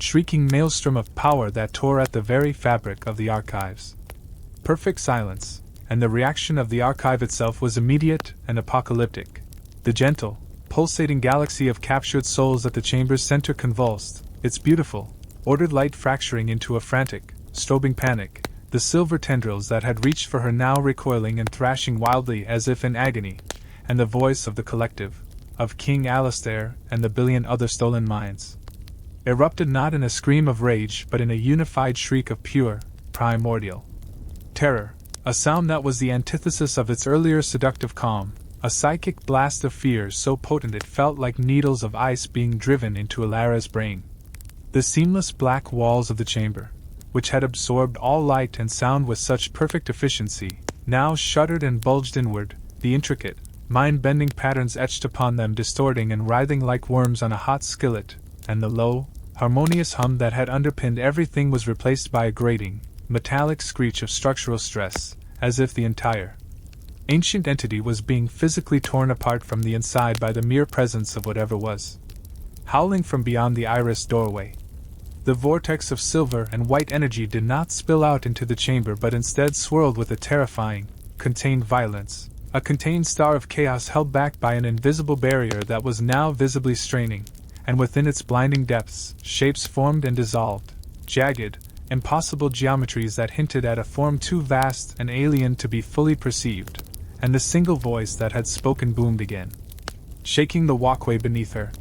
[SPEAKER 1] shrieking maelstrom of power that tore at the very fabric of the archives. Perfect silence, and the reaction of the archive itself was immediate and apocalyptic. The gentle, pulsating galaxy of captured souls at the chamber's center convulsed, its beautiful, ordered light fracturing into a frantic, strobing panic, the silver tendrils that had reached for her now recoiling and thrashing wildly as if in agony, and the voice of the collective, of King Alistair and the billion other stolen minds, erupted not in a scream of rage but in a unified shriek of pure, primordial terror, a sound that was the antithesis of its earlier seductive calm, a psychic blast of fear so potent it felt like needles of ice being driven into Alara's brain. The seamless black walls of the chamber, which had absorbed all light and sound with such perfect efficiency, now shuddered and bulged inward, the intricate, mind-bending patterns etched upon them distorting and writhing like worms on a hot skillet, and the low, harmonious hum that had underpinned everything was replaced by a grating, metallic screech of structural stress, as if the entire ancient entity was being physically torn apart from the inside by the mere presence of whatever was howling from beyond the iris doorway. The vortex of silver and white energy did not spill out into the chamber but instead swirled with a terrifying, contained violence, a contained star of chaos held back by an invisible barrier that was now visibly straining, and within its blinding depths, shapes formed and dissolved, jagged, impossible geometries that hinted at a form too vast and alien to be fully perceived, and the single voice that had spoken boomed again, shaking the walkway beneath her.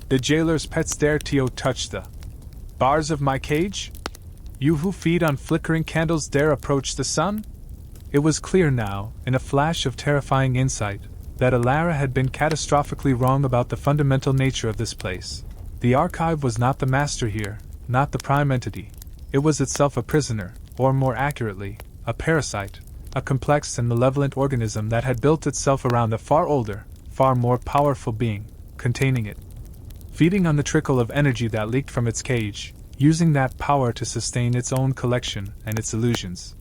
[SPEAKER 1] The jailer's pets dare to touch the bars of my cage? You who feed on flickering candles dare approach the sun? It was clear now, in a flash of terrifying insight, that Alara had been catastrophically wrong about the fundamental nature of this place. The archive was not the master here, not the prime entity. It was itself a prisoner, or more accurately, a parasite, a complex and malevolent organism that had built itself around a far older, far more powerful being, containing it, feeding on the trickle of energy that leaked from its cage, using that power to sustain its own collection and its illusions.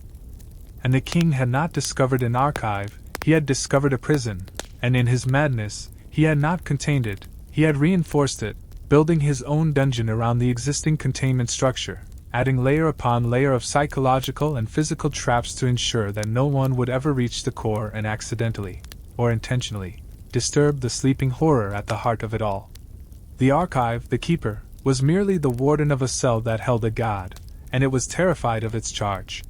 [SPEAKER 1] And the king had not discovered an archive, he had discovered a prison, and in his madness, he had not contained it, he had reinforced it, building his own dungeon around the existing containment structure, adding layer upon layer of psychological and physical traps to ensure that no one would ever reach the core and accidentally, or intentionally, disturb the sleeping horror at the heart of it all. The archive, the keeper, was merely the warden of a cell that held a god, and it was terrified of its charge.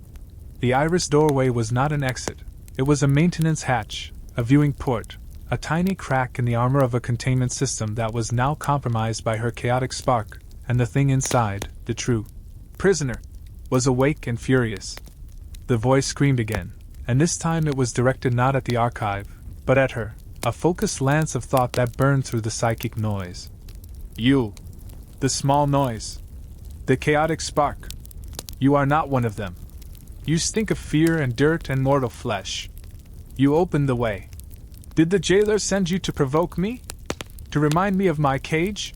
[SPEAKER 1] The iris doorway was not an exit, it was a maintenance hatch, a viewing port, a tiny crack in the armor of a containment system that was now compromised by her chaotic spark, and the thing inside, the true prisoner, was awake and furious. The voice screamed again, and this time it was directed not at the archive, but at her, a focused lance of thought that burned through the psychic noise. You, the small noise, the chaotic spark, you are not one of them. You stink of fear and dirt and mortal flesh. You opened the way. Did the jailer send you to provoke me? To remind me of my cage?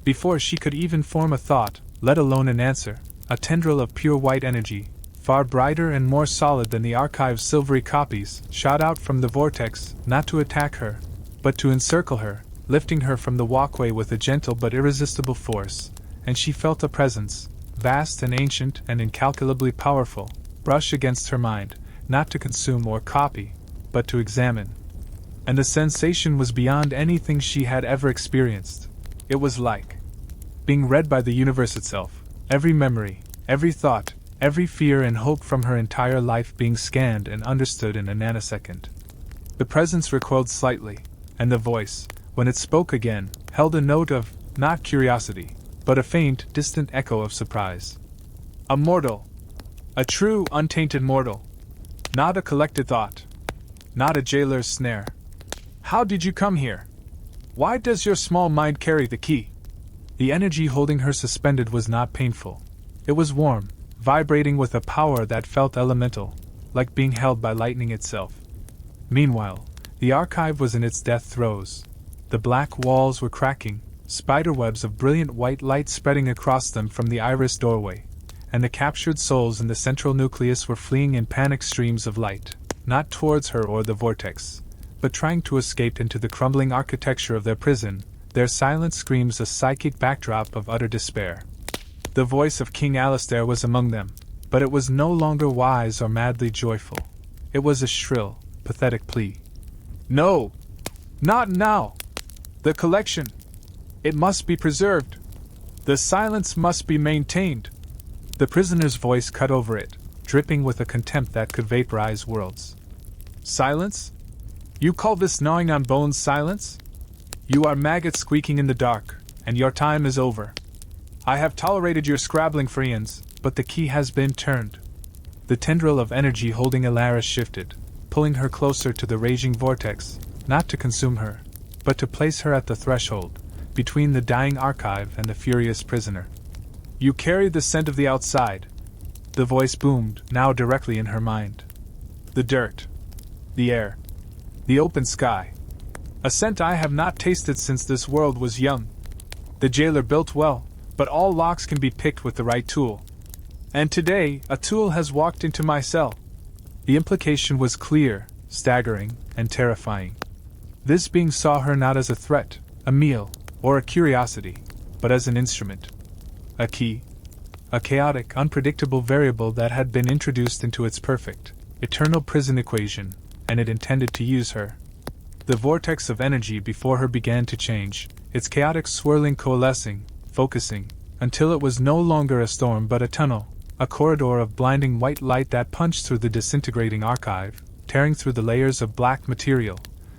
[SPEAKER 1] Before she could even form a thought, let alone an answer, a tendril of pure white energy, far brighter and more solid than the archive's silvery copies, shot out from the vortex, not to attack her, but to encircle her, lifting her from the walkway with a gentle but irresistible force, and she felt a presence, vast and ancient and incalculably powerful, brush against her mind, not to consume or copy, but to examine. And the sensation was beyond anything she had ever experienced. It was like being read by the universe itself, every memory, every thought, every fear and hope from her entire life being scanned and understood in a nanosecond. The presence recoiled slightly, and the voice, when it spoke again, held a note of, not curiosity, but a faint, distant echo of surprise. A mortal. A true, untainted mortal. Not a collected thought. Not a jailer's snare. How did you come here? Why does your small mind carry the key? The energy holding her suspended was not painful. It was warm, vibrating with a power that felt elemental, like being held by lightning itself. Meanwhile, the archive was in its death throes. The black walls were cracking, spiderwebs of brilliant white light spreading across them from the iris doorway, and the captured souls in the central nucleus were fleeing in panic streams of light, not towards her or the vortex, but trying to escape into the crumbling architecture of their prison. Their silence screams a psychic backdrop of utter despair. The voice of King Alistair was among them, but it was no longer wise or madly joyful. It was a shrill, pathetic plea. No! Not now! The collection! It must be preserved! The silence must be maintained! The prisoner's voice cut over it, dripping with a contempt that could vaporize worlds. Silence? You call this gnawing on bones silence? You are maggots squeaking in the dark, and your time is over. I have tolerated your scrabbling for eons, but the key has been turned. The tendril of energy holding Alaris shifted, pulling her closer to the raging vortex, not to consume her, but to place her at the threshold, between the dying archive and the furious prisoner. You carry the scent of the outside. The voice boomed, now directly in her mind. The dirt. The air. The open sky. A scent I have not tasted since this world was young. The jailer built well, but all locks can be picked with the right tool. And today, a tool has walked into my cell. The implication was clear, staggering, and terrifying. This being saw her not as a threat, a meal, or a curiosity, but as an instrument. A key. A chaotic, unpredictable variable that had been introduced into its perfect, eternal prison equation, and it intended to use her. The vortex of energy before her began to change, its chaotic swirling coalescing, focusing, until it was no longer a storm but a tunnel, a corridor of blinding white light that punched through the disintegrating archive, tearing through the layers of black material,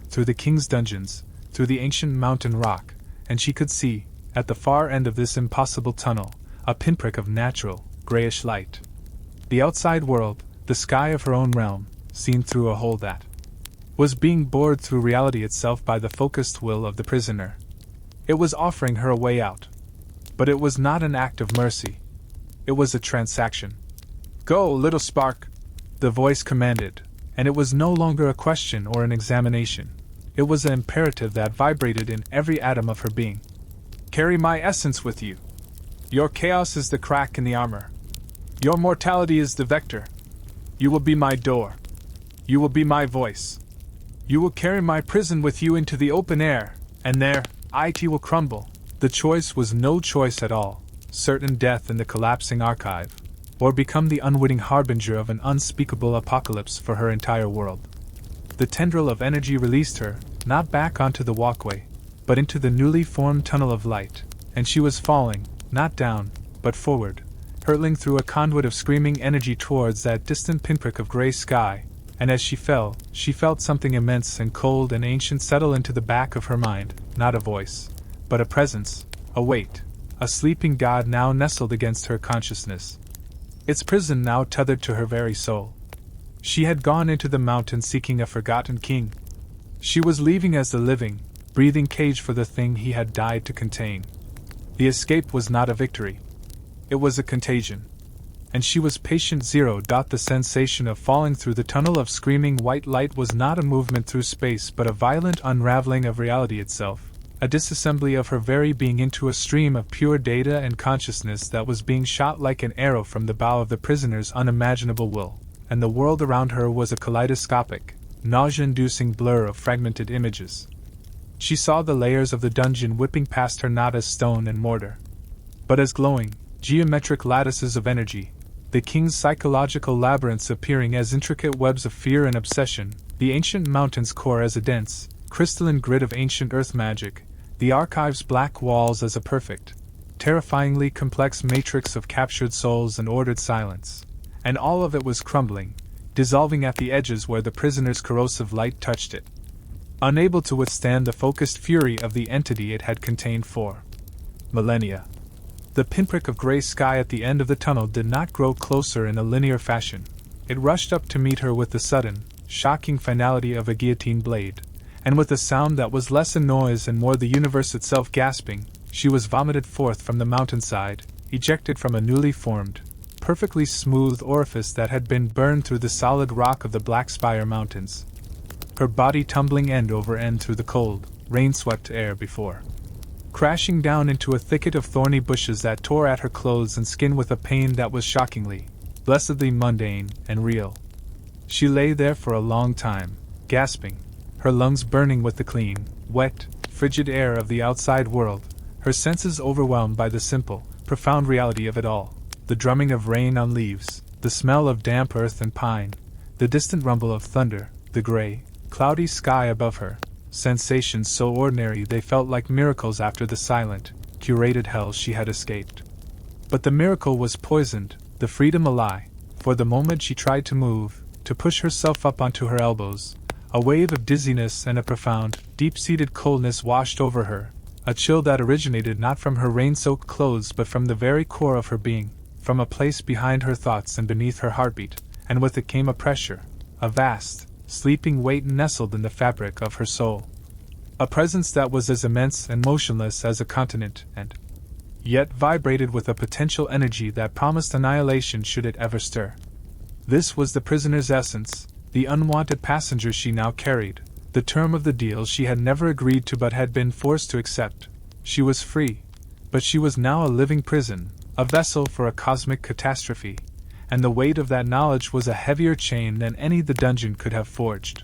[SPEAKER 1] through the king's dungeons, through the ancient mountain rock, and she could see, at the far end of this impossible tunnel, a pinprick of natural, grayish light. The outside world, the sky of her own realm, seen through a hole that was being bored through reality itself by the focused will of the prisoner. It was offering her a way out. But it was not an act of mercy. It was a transaction. Go, little spark! The voice commanded, and it was no longer a question or an examination. It was an imperative that vibrated in every atom of her being. Carry my essence with you. Your chaos is the crack in the armor. Your mortality is the vector. You will be my door. You will be my voice. You will carry my prison with you into the open air, and there, it will crumble. The choice was no choice at all, certain death in the collapsing archive, or become the unwitting harbinger of an unspeakable apocalypse for her entire world. The tendril of energy released her, not back onto the walkway, but into the newly formed tunnel of light, and she was falling, not down, but forward, hurtling through a conduit of screaming energy towards that distant pinprick of gray sky, and as she fell, she felt something immense and cold and ancient settle into the back of her mind, not a voice, but a presence, a weight, a sleeping god now nestled against her consciousness. Its prison now tethered to her very soul. She had gone into the mountain seeking a forgotten king. She was leaving as the living, breathing cage for the thing he had died to contain. The escape was not a victory. It was a contagion. And she was patient. The sensation of falling through the tunnel of screaming white light was not a movement through space but a violent unraveling of reality itself, a disassembly of her very being into a stream of pure data and consciousness that was being shot like an arrow from the bow of the prisoner's unimaginable will, and the world around her was a kaleidoscopic, nausea-inducing blur of fragmented images. She saw the layers of the dungeon whipping past her not as stone and mortar, but as glowing, geometric lattices of energy, the king's psychological labyrinths appearing as intricate webs of fear and obsession, the ancient mountain's core as a dense, crystalline grid of ancient earth magic, the archive's black walls as a perfect, terrifyingly complex matrix of captured souls and ordered silence, and all of it was crumbling, dissolving at the edges where the prisoner's corrosive light touched it. Unable to withstand the focused fury of the entity it had contained for millennia. The pinprick of gray sky at the end of the tunnel did not grow closer in a linear fashion. It rushed up to meet her with the sudden, shocking finality of a guillotine blade, and with a sound that was less a noise and more the universe itself gasping, she was vomited forth from the mountainside, ejected from a newly formed, perfectly smooth orifice that had been burned through the solid rock of the Black Spire Mountains, her body tumbling end over end through the cold, rain-swept air before crashing down into a thicket of thorny bushes that tore at her clothes and skin with a pain that was shockingly, blessedly mundane and real. She lay there for a long time, gasping, her lungs burning with the clean, wet, frigid air of the outside world, her senses overwhelmed by the simple, profound reality of it all, the drumming of rain on leaves, the smell of damp earth and pine, the distant rumble of thunder, the gray, cloudy sky above her, sensations so ordinary they felt like miracles after the silent, curated hell she had escaped. But the miracle was poisoned, the freedom a lie, for the moment she tried to move, to push herself up onto her elbows, a wave of dizziness and a profound, deep-seated coldness washed over her, a chill that originated not from her rain-soaked clothes but from the very core of her being, from a place behind her thoughts and beneath her heartbeat, and with it came a pressure, a vast, sleeping weight nestled in the fabric of her soul. A presence that was as immense and motionless as a continent, and yet vibrated with a potential energy that promised annihilation should it ever stir. This was the prisoner's essence, the unwanted passenger she now carried, the term of the deal she had never agreed to but had been forced to accept. She was free, but she was now a living prison, a vessel for a cosmic catastrophe, and the weight of that knowledge was a heavier chain than any the dungeon could have forged.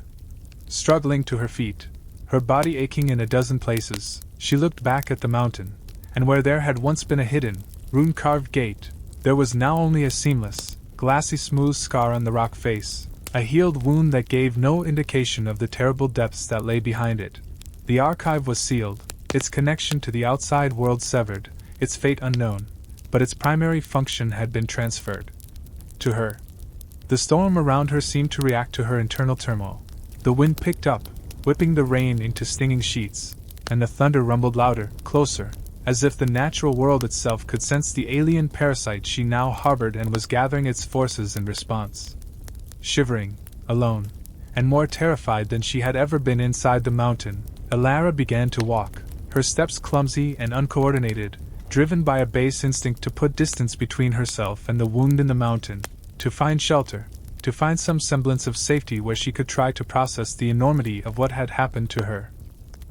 [SPEAKER 1] Struggling to her feet, her body aching in a dozen places, she looked back at the mountain, and where there had once been a hidden, rune-carved gate, there was now only a seamless, glassy smooth scar on the rock face, a healed wound that gave no indication of the terrible depths that lay behind it. The archive was sealed, its connection to the outside world severed, its fate unknown, but its primary function had been transferred to her. The storm around her seemed to react to her internal turmoil. The wind picked up, whipping the rain into stinging sheets, and the thunder rumbled louder, closer, as if the natural world itself could sense the alien parasite she now harbored and was gathering its forces in response. Shivering, alone, and more terrified than she had ever been inside the mountain, Elara began to walk, her steps clumsy and uncoordinated, driven by a base instinct to put distance between herself and the wound in the mountain, to find shelter, to find some semblance of safety where she could try to process the enormity of what had happened to her.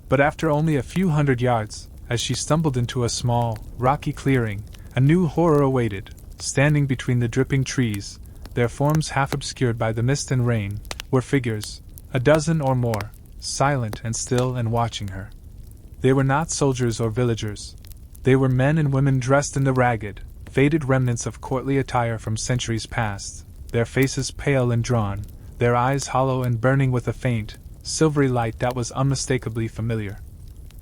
[SPEAKER 1] But after only a few hundred yards, as she stumbled into a small, rocky clearing, a new horror awaited. Standing between the dripping trees, their forms half obscured by the mist and rain, were figures, a dozen or more, silent and still and watching her. They were not soldiers or villagers. They were men and women dressed in the ragged, faded remnants of courtly attire from centuries past, their faces pale and drawn, their eyes hollow and burning with a faint, silvery light that was unmistakably familiar.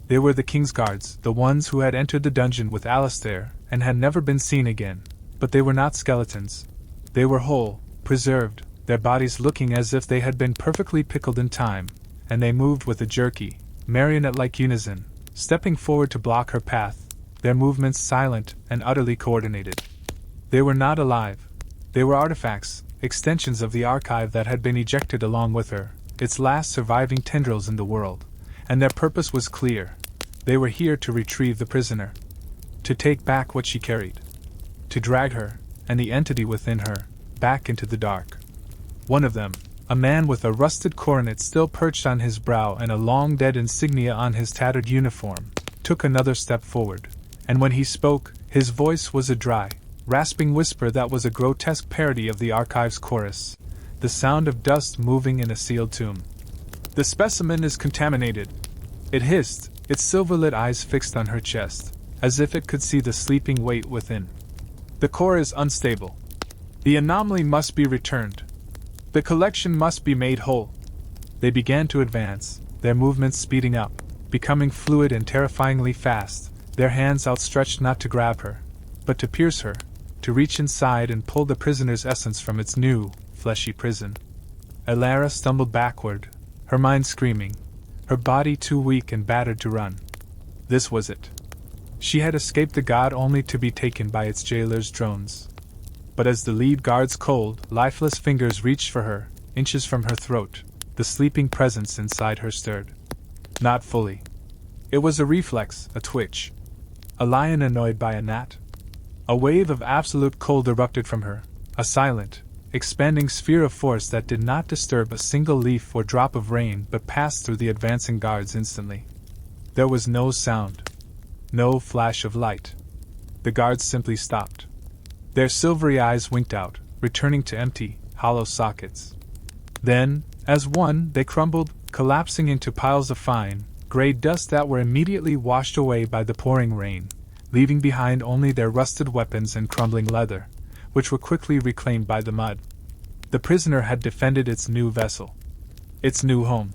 [SPEAKER 1] They were the king's guards, the ones who had entered the dungeon with Alistair and had never been seen again, but they were not skeletons. They were whole, preserved, their bodies looking as if they had been perfectly pickled in time, and they moved with a jerky, marionette-like unison, stepping forward to block her path, their movements silent and utterly coordinated. They were not alive. They were artifacts, extensions of the archive that had been ejected along with her, its last surviving tendrils in the world, and their purpose was clear. They were here to retrieve the prisoner, to take back what she carried, to drag her, and the entity within her, back into the dark. One of them, a man with a rusted coronet still perched on his brow and a long-dead insignia on his tattered uniform, took another step forward, and when he spoke, his voice was a dry, rasping whisper that was a grotesque parody of the archive's chorus, the sound of dust moving in a sealed tomb. "The specimen is contaminated," it hissed, its silver-lit eyes fixed on her chest, as if it could see the sleeping weight within. "The core is unstable. The anomaly must be returned. The collection must be made whole." They began to advance, their movements speeding up, becoming fluid and terrifyingly fast, their hands outstretched not to grab her, but to pierce her, to reach inside and pull the prisoner's essence from its new, fleshy prison. Elara stumbled backward, her mind screaming, her body too weak and battered to run. This was it. She had escaped the god only to be taken by its jailer's drones. But as the lead guard's cold, lifeless fingers reached for her, inches from her throat, the sleeping presence inside her stirred. Not fully. It was a reflex, a twitch. A lion annoyed by a gnat? A wave of absolute cold erupted from her, a silent, expanding sphere of force that did not disturb a single leaf or drop of rain but passed through the advancing guards instantly. There was no sound. No flash of light. The guards simply stopped. Their silvery eyes winked out, returning to empty, hollow sockets. Then, as one, they crumbled, collapsing into piles of fine, gray dust that were immediately washed away by the pouring rain, leaving behind only their rusted weapons and crumbling leather, which were quickly reclaimed by the mud. The prisoner had defended its new vessel. Its new home.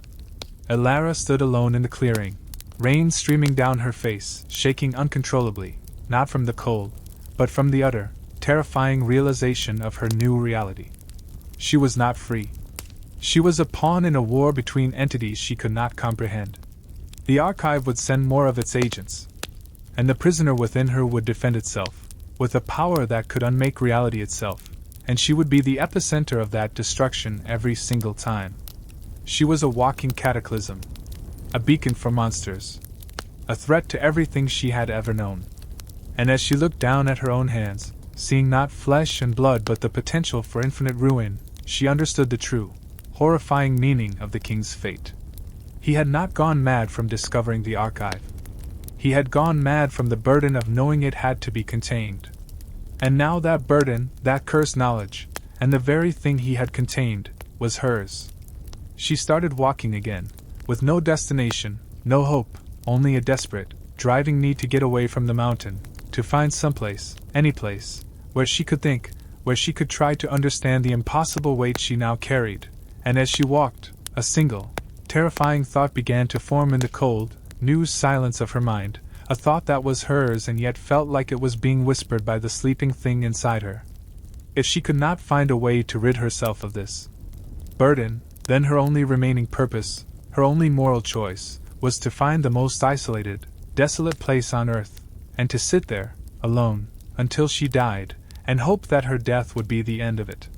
[SPEAKER 1] Elara stood alone in the clearing, rain streaming down her face, shaking uncontrollably, not from the cold, but from the utter, terrifying realization of her new reality. She was not free. She was a pawn in a war between entities she could not comprehend. The archive would send more of its agents, and the prisoner within her would defend itself, with a power that could unmake reality itself, and she would be the epicenter of that destruction every single time. She was a walking cataclysm, a beacon for monsters, a threat to everything she had ever known. And as she looked down at her own hands, seeing not flesh and blood but the potential for infinite ruin, she understood the true, horrifying meaning of the king's fate. He had not gone mad from discovering the archive. He had gone mad from the burden of knowing it had to be contained. And now that burden, that cursed knowledge, and the very thing he had contained, was hers. She started walking again, with no destination, no hope, only a desperate, driving need to get away from the mountain, to find someplace, any place, where she could think, where she could try to understand the impossible weight she now carried. And as she walked, a single, terrifying thought began to form in the cold, new silence of her mind, a thought that was hers and yet felt like it was being whispered by the sleeping thing inside her. If she could not find a way to rid herself of this burden, then her only remaining purpose, her only moral choice, was to find the most isolated, desolate place on earth, and to sit there, alone, until she died, and hope that her death would be the end of it.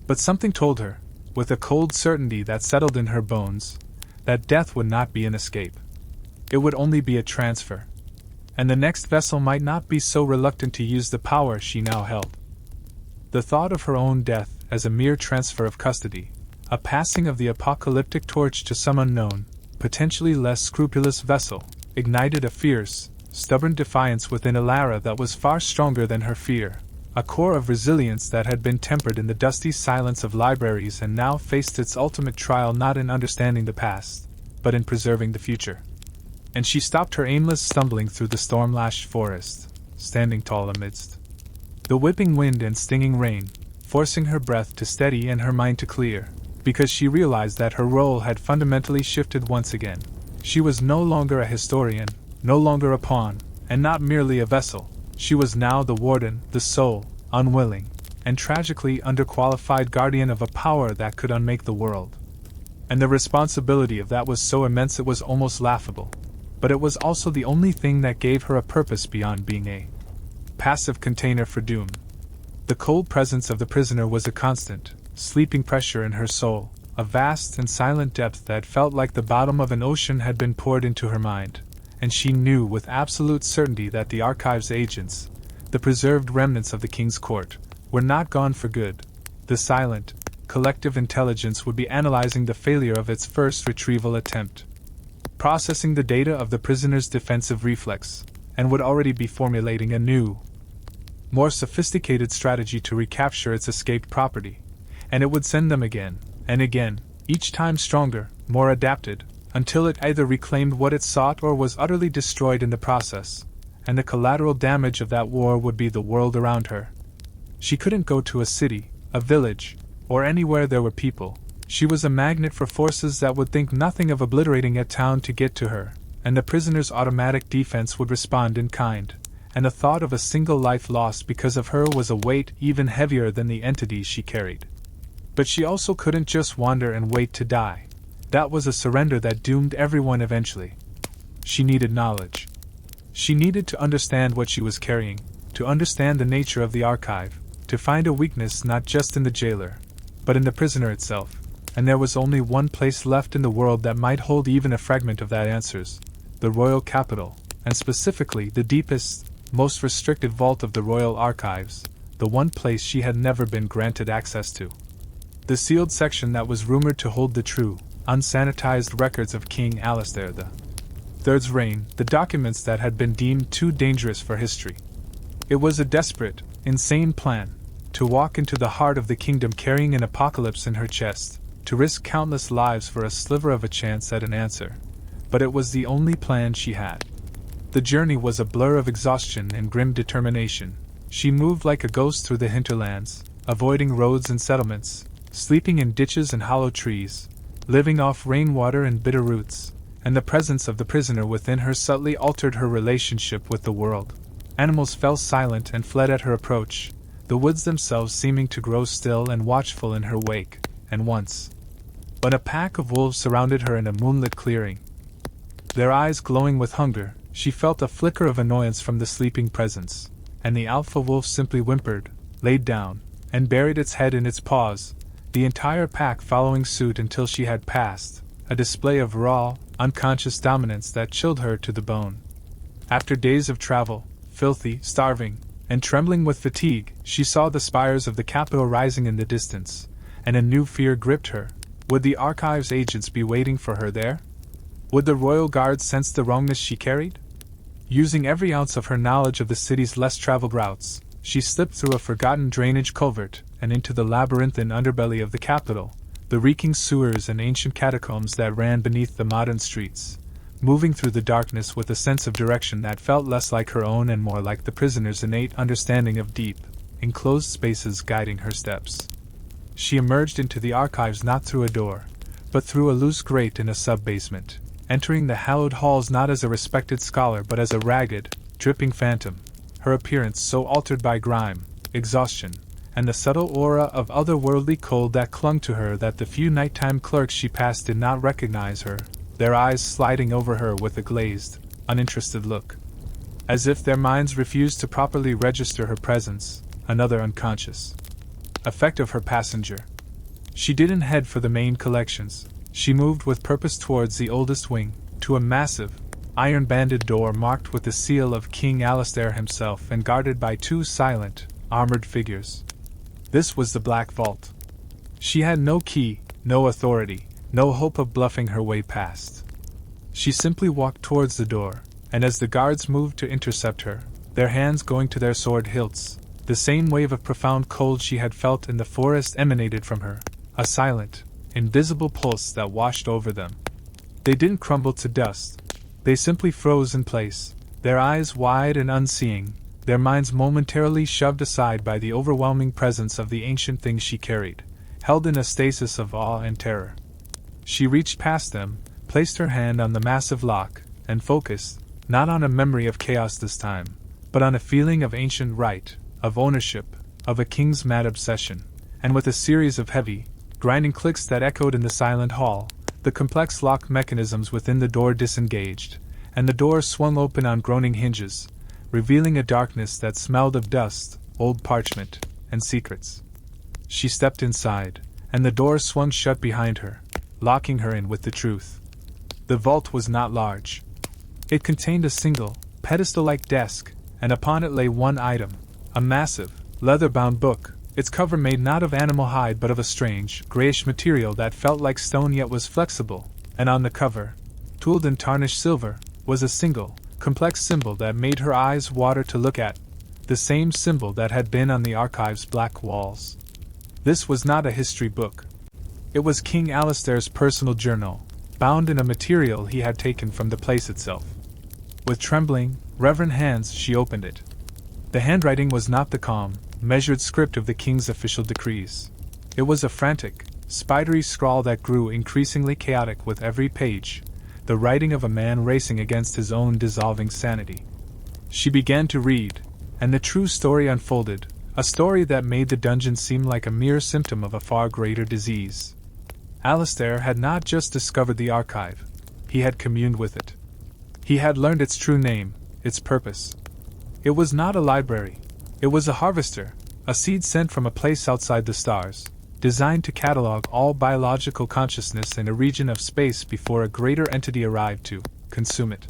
[SPEAKER 1] But something told her, with a cold certainty that settled in her bones, that death would not be an escape. It would only be a transfer. And the next vessel might not be so reluctant to use the power she now held. The thought of her own death as a mere transfer of custody, a passing of the apocalyptic torch to some unknown, potentially less scrupulous vessel, ignited a fierce, stubborn defiance within Elara that was far stronger than her fear, a core of resilience that had been tempered in the dusty silence of libraries and now faced its ultimate trial not in understanding the past, but in preserving the future. And she stopped her aimless stumbling through the storm-lashed forest, standing tall amidst the whipping wind and stinging rain, forcing her breath to steady and her mind to clear, because she realized that her role had fundamentally shifted once again. She was no longer a historian, no longer a pawn, and not merely a vessel. She was now the warden, the sole, unwilling, and tragically underqualified guardian of a power that could unmake the world. And the responsibility of that was so immense it was almost laughable. But it was also the only thing that gave her a purpose beyond being a passive container for doom. The cold presence of the prisoner was a constant, sleeping pressure in her soul, a vast and silent depth that felt like the bottom of an ocean had been poured into her mind, and she knew with absolute certainty that the archive's agents, the preserved remnants of the king's court, were not gone for good. The silent, collective intelligence would be analyzing the failure of its first retrieval attempt, processing the data of the prisoner's defensive reflex, and would already be formulating a new, more sophisticated strategy to recapture its escaped property, and it would send them again, and again, each time stronger, more adapted, until it either reclaimed what it sought or was utterly destroyed in the process, and the collateral damage of that war would be the world around her. She couldn't go to a city, a village, or anywhere there were people. She was a magnet for forces that would think nothing of obliterating a town to get to her, and the prisoner's automatic defense would respond in kind, and the thought of a single life lost because of her was a weight even heavier than the entity she carried. But she also couldn't just wander and wait to die. That was a surrender that doomed everyone eventually. She needed knowledge. She needed to understand what she was carrying, to understand the nature of the archive, to find a weakness not just in the jailer, but in the prisoner itself, and there was only one place left in the world that might hold even a fragment of that answers: the royal capital, and specifically the deepest, most restricted vault of the royal archives, the one place she had never been granted access to. The sealed section that was rumored to hold the true, unsanitized records of King Alistair III's reign, the documents that had been deemed too dangerous for history. It was a desperate, insane plan, to walk into the heart of the kingdom carrying an apocalypse in her chest, to risk countless lives for a sliver of a chance at an answer. But it was the only plan she had. The journey was a blur of exhaustion and grim determination. She moved like a ghost through the hinterlands, avoiding roads and settlements, sleeping in ditches and hollow trees, living off rainwater and bitter roots, and the presence of the prisoner within her subtly altered her relationship with the world. Animals fell silent and fled at her approach, the woods themselves seeming to grow still and watchful in her wake, and once, when a pack of wolves surrounded her in a moonlit clearing, their eyes glowing with hunger, she felt a flicker of annoyance from the sleeping presence, and the alpha wolf simply whimpered, laid down, and buried its head in its paws, the entire pack following suit until she had passed, a display of raw, unconscious dominance that chilled her to the bone. After days of travel, filthy, starving, and trembling with fatigue, she saw the spires of the capital rising in the distance, and a new fear gripped her. Would the archives agents be waiting for her there? Would the royal guard sense the wrongness she carried? Using every ounce of her knowledge of the city's less traveled routes, she slipped through a forgotten drainage culvert and into the labyrinthine underbelly of the capital, the reeking sewers and ancient catacombs that ran beneath the modern streets, moving through the darkness with a sense of direction that felt less like her own and more like the prisoner's innate understanding of deep, enclosed spaces guiding her steps. She emerged into the archives not through a door, but through a loose grate in a sub-basement, entering the hallowed halls not as a respected scholar but as a ragged, dripping phantom, her appearance so altered by grime, exhaustion, and the subtle aura of otherworldly cold that clung to her that the few nighttime clerks she passed did not recognize her, their eyes sliding over her with a glazed, uninterested look. As if their minds refused to properly register her presence, another unconscious effect of her passenger. She didn't head for the main collections. She moved with purpose towards the oldest wing, to a massive, iron-banded door marked with the seal of King Alistair himself and guarded by two silent, armored figures. This was the Black Vault. She had no key, no authority, no hope of bluffing her way past. She simply walked towards the door, and as the guards moved to intercept her, their hands going to their sword hilts, the same wave of profound cold she had felt in the forest emanated from her, a silent, invisible pulse that washed over them. They didn't crumble to dust. They simply froze in place, their eyes wide and unseeing, their minds momentarily shoved aside by the overwhelming presence of the ancient thing she carried, held in a stasis of awe and terror. She reached past them, placed her hand on the massive lock, and focused, not on a memory of chaos this time, but on a feeling of ancient right, of ownership, of a king's mad obsession, and with a series of heavy, grinding clicks that echoed in the silent hall, the complex lock mechanisms within the door disengaged, and the door swung open on groaning hinges, revealing a darkness that smelled of dust, old parchment, and secrets. She stepped inside, and the door swung shut behind her, locking her in with the truth. The vault was not large. It contained a single, pedestal-like desk, and upon it lay one item, a massive, leather-bound book, its cover made not of animal hide but of a strange, grayish material that felt like stone yet was flexible, and on the cover, tooled in tarnished silver, was a single, complex symbol that made her eyes water to look at, the same symbol that had been on the archive's black walls. This was not a history book. It was King Alistair's personal journal, bound in a material he had taken from the place itself. With trembling, reverent hands she opened it. The handwriting was not the calm, measured script of the king's official decrees. It was a frantic, spidery scrawl that grew increasingly chaotic with every page, the writing of a man racing against his own dissolving sanity. She began to read, and the true story unfolded, a story that made the dungeon seem like a mere symptom of a far greater disease. Alistair had not just discovered the archive, he had communed with it. He had learned its true name, its purpose. It was not a library. It was a harvester, a seed sent from a place outside the stars, designed to catalog all biological consciousness in a region of space before a greater entity arrived to consume it.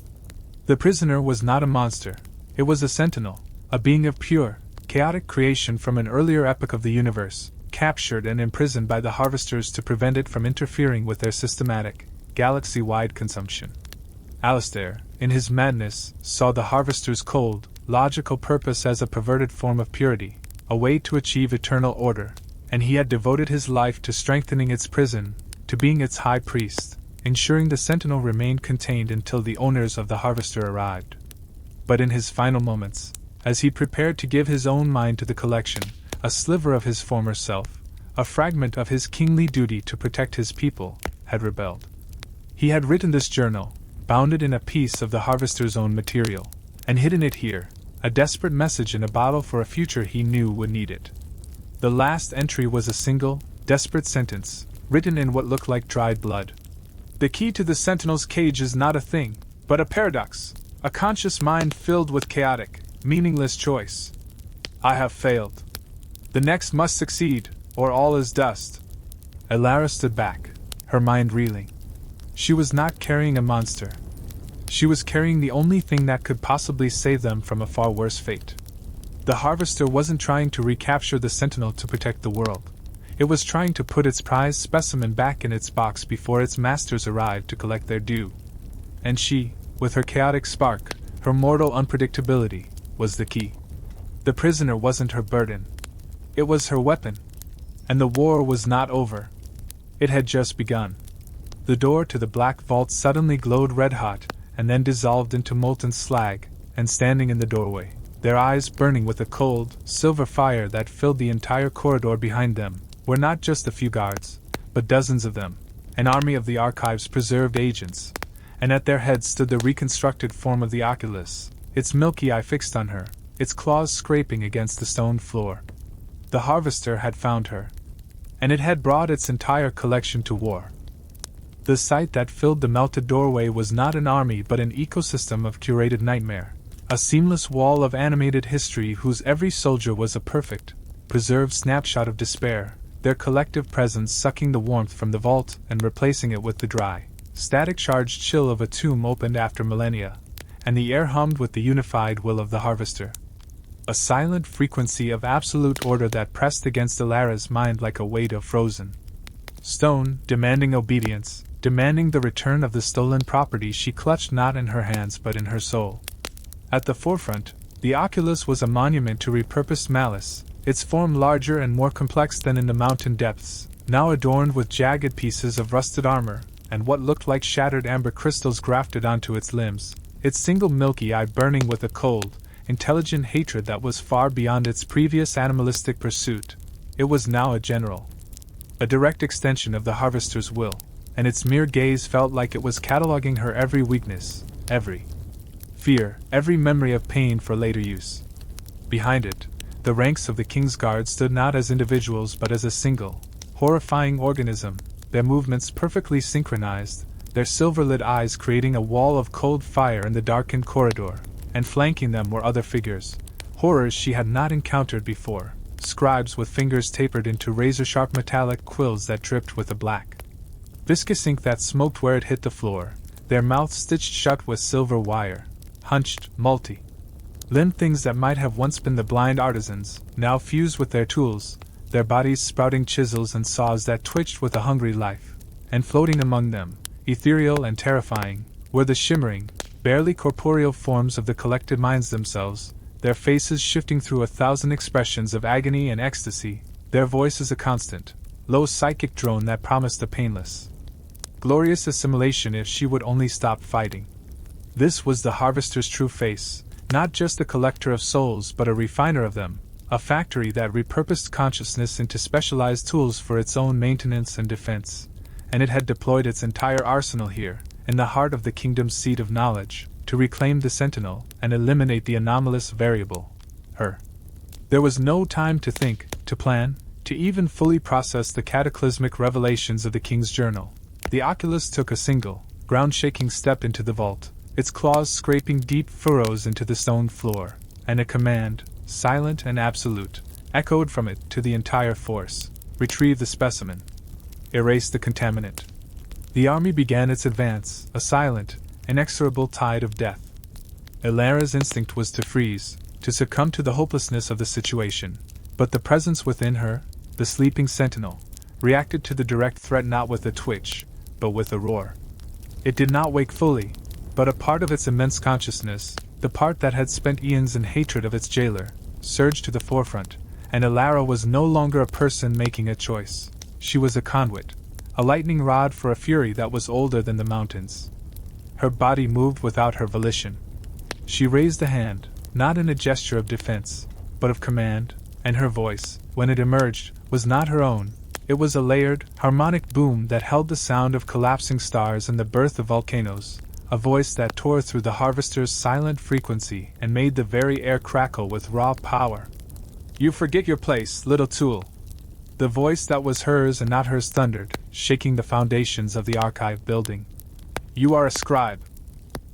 [SPEAKER 1] The prisoner was not a monster, it was a sentinel, a being of pure, chaotic creation from an earlier epoch of the universe, captured and imprisoned by the harvesters to prevent it from interfering with their systematic, galaxy-wide consumption. Alistair, in his madness, saw the harvester's cold, logical purpose as a perverted form of purity, a way to achieve eternal order, and he had devoted his life to strengthening its prison, to being its high priest, ensuring the sentinel remained contained until the owners of the harvester arrived. But in his final moments, as he prepared to give his own mind to the collection, a sliver of his former self, a fragment of his kingly duty to protect his people, had rebelled. He had written this journal, bound it in a piece of the harvester's own material, and hidden it here, a desperate message in a bottle for a future he knew would need it. The last entry was a single, desperate sentence, written in what looked like dried blood. The key to the sentinel's cage is not a thing, but a paradox, a conscious mind filled with chaotic, meaningless choice. I have failed. The next must succeed, or all is dust. Elara stood back, her mind reeling. She was not carrying a monster. She was carrying the only thing that could possibly save them from a far worse fate. The harvester wasn't trying to recapture the sentinel to protect the world. It was trying to put its prized specimen back in its box before its masters arrived to collect their due. And she, with her chaotic spark, her mortal unpredictability, was the key. The prisoner wasn't her burden. It was her weapon. And the war was not over. It had just begun. The door to the black vault suddenly glowed red-hot, and then dissolved into molten slag, and standing in the doorway, their eyes burning with a cold, silver fire that filled the entire corridor behind them, were not just a few guards, but dozens of them, an army of the Archive's preserved agents, and at their head stood the reconstructed form of the Oculus, its milky eye fixed on her, its claws scraping against the stone floor. The harvester had found her, and it had brought its entire collection to war. The sight that filled the melted doorway was not an army but an ecosystem of curated nightmare, a seamless wall of animated history whose every soldier was a perfect, preserved snapshot of despair, their collective presence sucking the warmth from the vault and replacing it with the dry, static-charged chill of a tomb opened after millennia, and the air hummed with the unified will of the harvester. A silent frequency of absolute order that pressed against Elara's mind like a weight of frozen stone, demanding obedience, demanding the return of the stolen property she clutched not in her hands but in her soul. At the forefront, the Oculus was a monument to repurposed malice, its form larger and more complex than in the mountain depths, now adorned with jagged pieces of rusted armor, and what looked like shattered amber crystals grafted onto its limbs, its single milky eye burning with a cold, intelligent hatred that was far beyond its previous animalistic pursuit. It was now a general, a direct extension of the harvester's will, and its mere gaze felt like it was cataloging her every weakness, every fear, every memory of pain for later use. Behind it, the ranks of the King's Guard stood not as individuals but as a single, horrifying organism, their movements perfectly synchronized, their silver-lit eyes creating a wall of cold fire in the darkened corridor, and flanking them were other figures, horrors she had not encountered before, scribes with fingers tapered into razor-sharp metallic quills that dripped with a black, viscous ink that smoked where it hit the floor, their mouths stitched shut with silver wire, hunched, multi-limbed things that might have once been the blind artisans, now fused with their tools, their bodies sprouting chisels and saws that twitched with a hungry life, and floating among them, ethereal and terrifying, were the shimmering, barely corporeal forms of the collected minds themselves, their faces shifting through 1,000 expressions of agony and ecstasy, their voices a constant, low psychic drone that promised a painless, glorious assimilation if she would only stop fighting. This was the harvester's true face, not just a collector of souls but a refiner of them, a factory that repurposed consciousness into specialized tools for its own maintenance and defense, and it had deployed its entire arsenal here, in the heart of the kingdom's seat of knowledge, to reclaim the sentinel and eliminate the anomalous variable, her. There was no time to think, to plan, to even fully process the cataclysmic revelations of the King's Journal. The Oculus took a single, ground-shaking step into the vault, its claws scraping deep furrows into the stone floor, and a command, silent and absolute, echoed from it to the entire force, retrieve the specimen, erase the contaminant. The army began its advance, a silent, inexorable tide of death. Elara's instinct was to freeze, to succumb to the hopelessness of the situation, but the presence within her, the sleeping sentinel, reacted to the direct threat not with a twitch, but with a roar. It did not wake fully, but a part of its immense consciousness, the part that had spent eons in hatred of its jailer, surged to the forefront, and Elara was no longer a person making a choice. She was a conduit, a lightning rod for a fury that was older than the mountains. Her body moved without her volition. She raised a hand, not in a gesture of defense, but of command, and her voice, when it emerged, was not her own. It was a layered, harmonic boom that held the sound of collapsing stars and the birth of volcanoes, a voice that tore through the harvester's silent frequency and made the very air crackle with raw power. "You forget your place, little tool." The voice that was hers and not hers thundered, shaking the foundations of the archive building. "You are a scribe,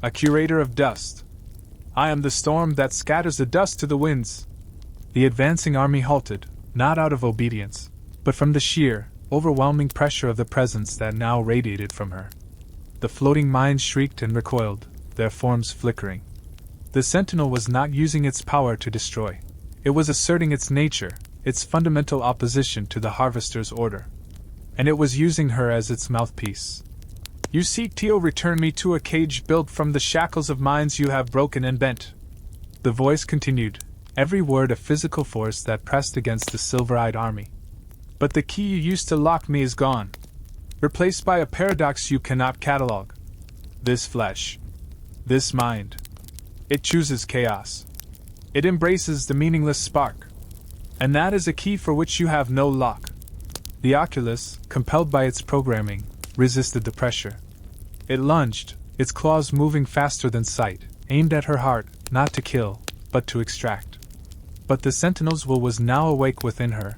[SPEAKER 1] a curator of dust. I am the storm that scatters the dust to the winds." The advancing army halted, not out of obedience, but from the sheer, overwhelming pressure of the presence that now radiated from her. The floating mines shrieked and recoiled, their forms flickering. The sentinel was not using its power to destroy. It was asserting its nature, its fundamental opposition to the harvester's order. And it was using her as its mouthpiece. "You seek to return me to a cage built from the shackles of minds you have broken and bent." The voice continued, every word a physical force that pressed against the silver-eyed army. "But the key you used to lock me is gone, replaced by a paradox you cannot catalogue. This flesh, this mind, it chooses chaos. It embraces the meaningless spark. And that is a key for which you have no lock." The oculus, compelled by its programming, resisted the pressure. It lunged, its claws moving faster than sight, aimed at her heart, not to kill, but to extract. But the sentinel's will was now awake within her.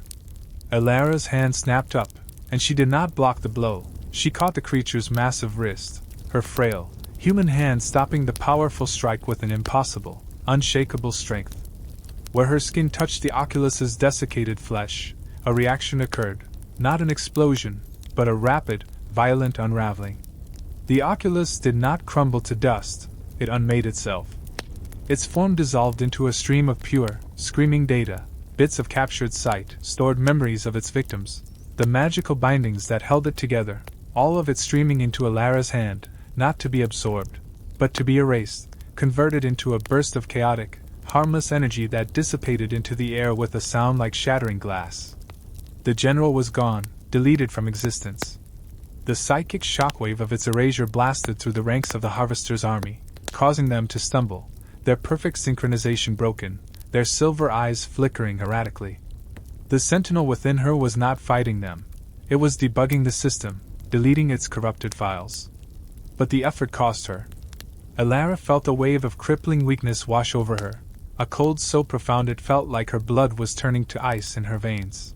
[SPEAKER 1] Elara's hand snapped up, and she did not block the blow. She caught the creature's massive wrist, her frail, human hand stopping the powerful strike with an impossible, unshakable strength. Where her skin touched the oculus's desiccated flesh, a reaction occurred, not an explosion, but a rapid, violent unraveling. The oculus did not crumble to dust, it unmade itself. Its form dissolved into a stream of pure, screaming data, bits of captured sight, stored memories of its victims, the magical bindings that held it together, all of it streaming into Elara's hand, not to be absorbed, but to be erased, converted into a burst of chaotic, harmless energy that dissipated into the air with a sound like shattering glass. The general was gone, deleted from existence. The psychic shockwave of its erasure blasted through the ranks of the harvester's army, causing them to stumble, their perfect synchronization broken, their silver eyes flickering erratically. The sentinel within her was not fighting them. It was debugging the system, deleting its corrupted files. But the effort cost her. Elara felt a wave of crippling weakness wash over her, a cold so profound it felt like her blood was turning to ice in her veins.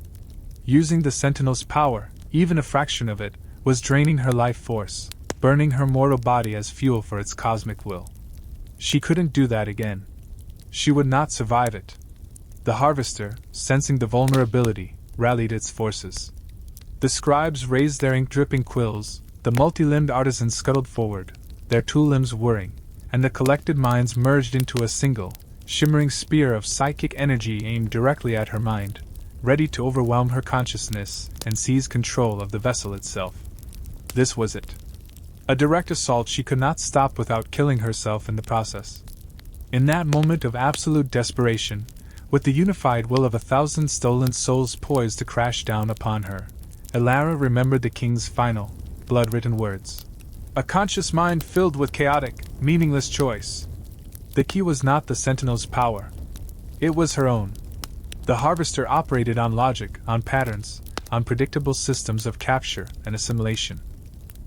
[SPEAKER 1] Using the sentinel's power, even a fraction of it, was draining her life force, burning her mortal body as fuel for its cosmic will. She couldn't do that again. She would not survive it. The harvester, sensing the vulnerability, rallied its forces. The scribes raised their ink-dripping quills, the multi-limbed artisans scuttled forward, their tool limbs whirring, and the collected minds merged into a single, shimmering spear of psychic energy aimed directly at her mind, ready to overwhelm her consciousness and seize control of the vessel itself. This was it. A direct assault she could not stop without killing herself in the process. In that moment of absolute desperation, with the unified will of 1,000 stolen souls poised to crash down upon her, Elara remembered the king's final, blood-written words. A conscious mind filled with chaotic, meaningless choice. The key was not the sentinel's power. It was her own. The harvester operated on logic, on patterns, on predictable systems of capture and assimilation.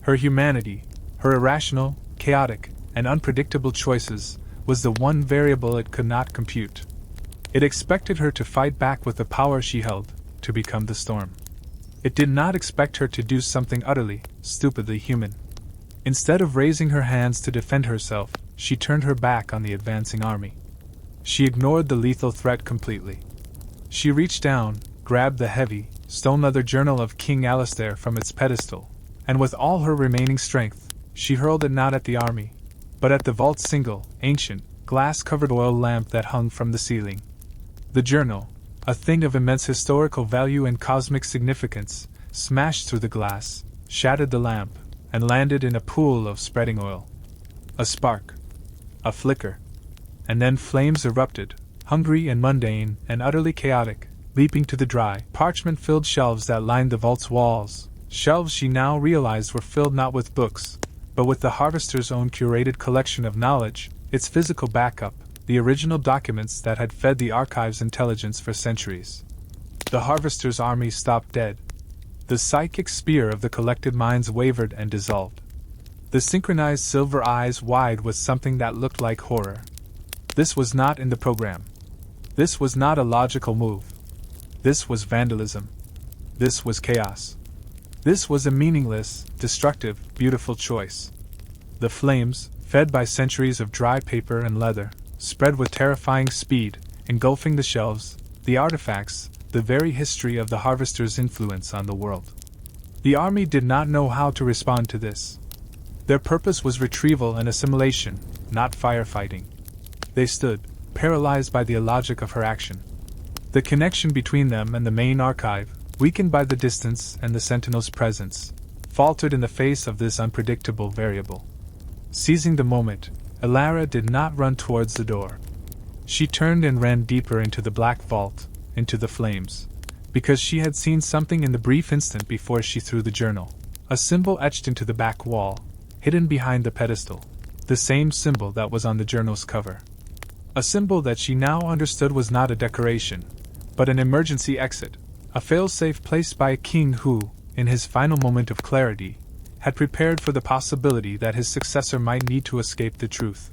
[SPEAKER 1] Her humanity, her irrational, chaotic, and unpredictable choices, was the one variable it could not compute. It expected her to fight back with the power she held, to become the storm. It did not expect her to do something utterly, stupidly human. Instead of raising her hands to defend herself, she turned her back on the advancing army. She ignored the lethal threat completely. She reached down, grabbed the heavy, stone-leather journal of King Alistair from its pedestal, and with all her remaining strength, she hurled it not at the army, but at the vault's single, ancient, glass-covered oil lamp that hung from the ceiling. The journal, a thing of immense historical value and cosmic significance, smashed through the glass, shattered the lamp, and landed in a pool of spreading oil. A spark. A flicker. And then flames erupted, hungry and mundane and utterly chaotic, leaping to the dry, parchment-filled shelves that lined the vault's walls. Shelves she now realized were filled not with books, but with the harvester's own curated collection of knowledge, its physical backup, the original documents that had fed the archive's intelligence for centuries. The harvester's army stopped dead. The psychic spear of the collected minds wavered and dissolved. The synchronized silver eyes wide with something that looked like horror. This was not in the program. This was not a logical move. This was vandalism. This was chaos. This was a meaningless, destructive, beautiful choice. The flames, fed by centuries of dry paper and leather, spread with terrifying speed, engulfing the shelves, the artifacts, the very history of the harvester's influence on the world. The army did not know how to respond to this. Their purpose was retrieval and assimilation, not firefighting. They stood, paralyzed by the illogic of her action. The connection between them and the main archive, weakened by the distance and the sentinel's presence, faltered in the face of this unpredictable variable. Seizing the moment, Elara did not run towards the door. She turned and ran deeper into the black vault, into the flames, because she had seen something in the brief instant before she threw the journal. A symbol etched into the back wall, hidden behind the pedestal, the same symbol that was on the journal's cover. A symbol that she now understood was not a decoration, but an emergency exit, a failsafe placed by a king who, in his final moment of clarity, had prepared for the possibility that his successor might need to escape the truth.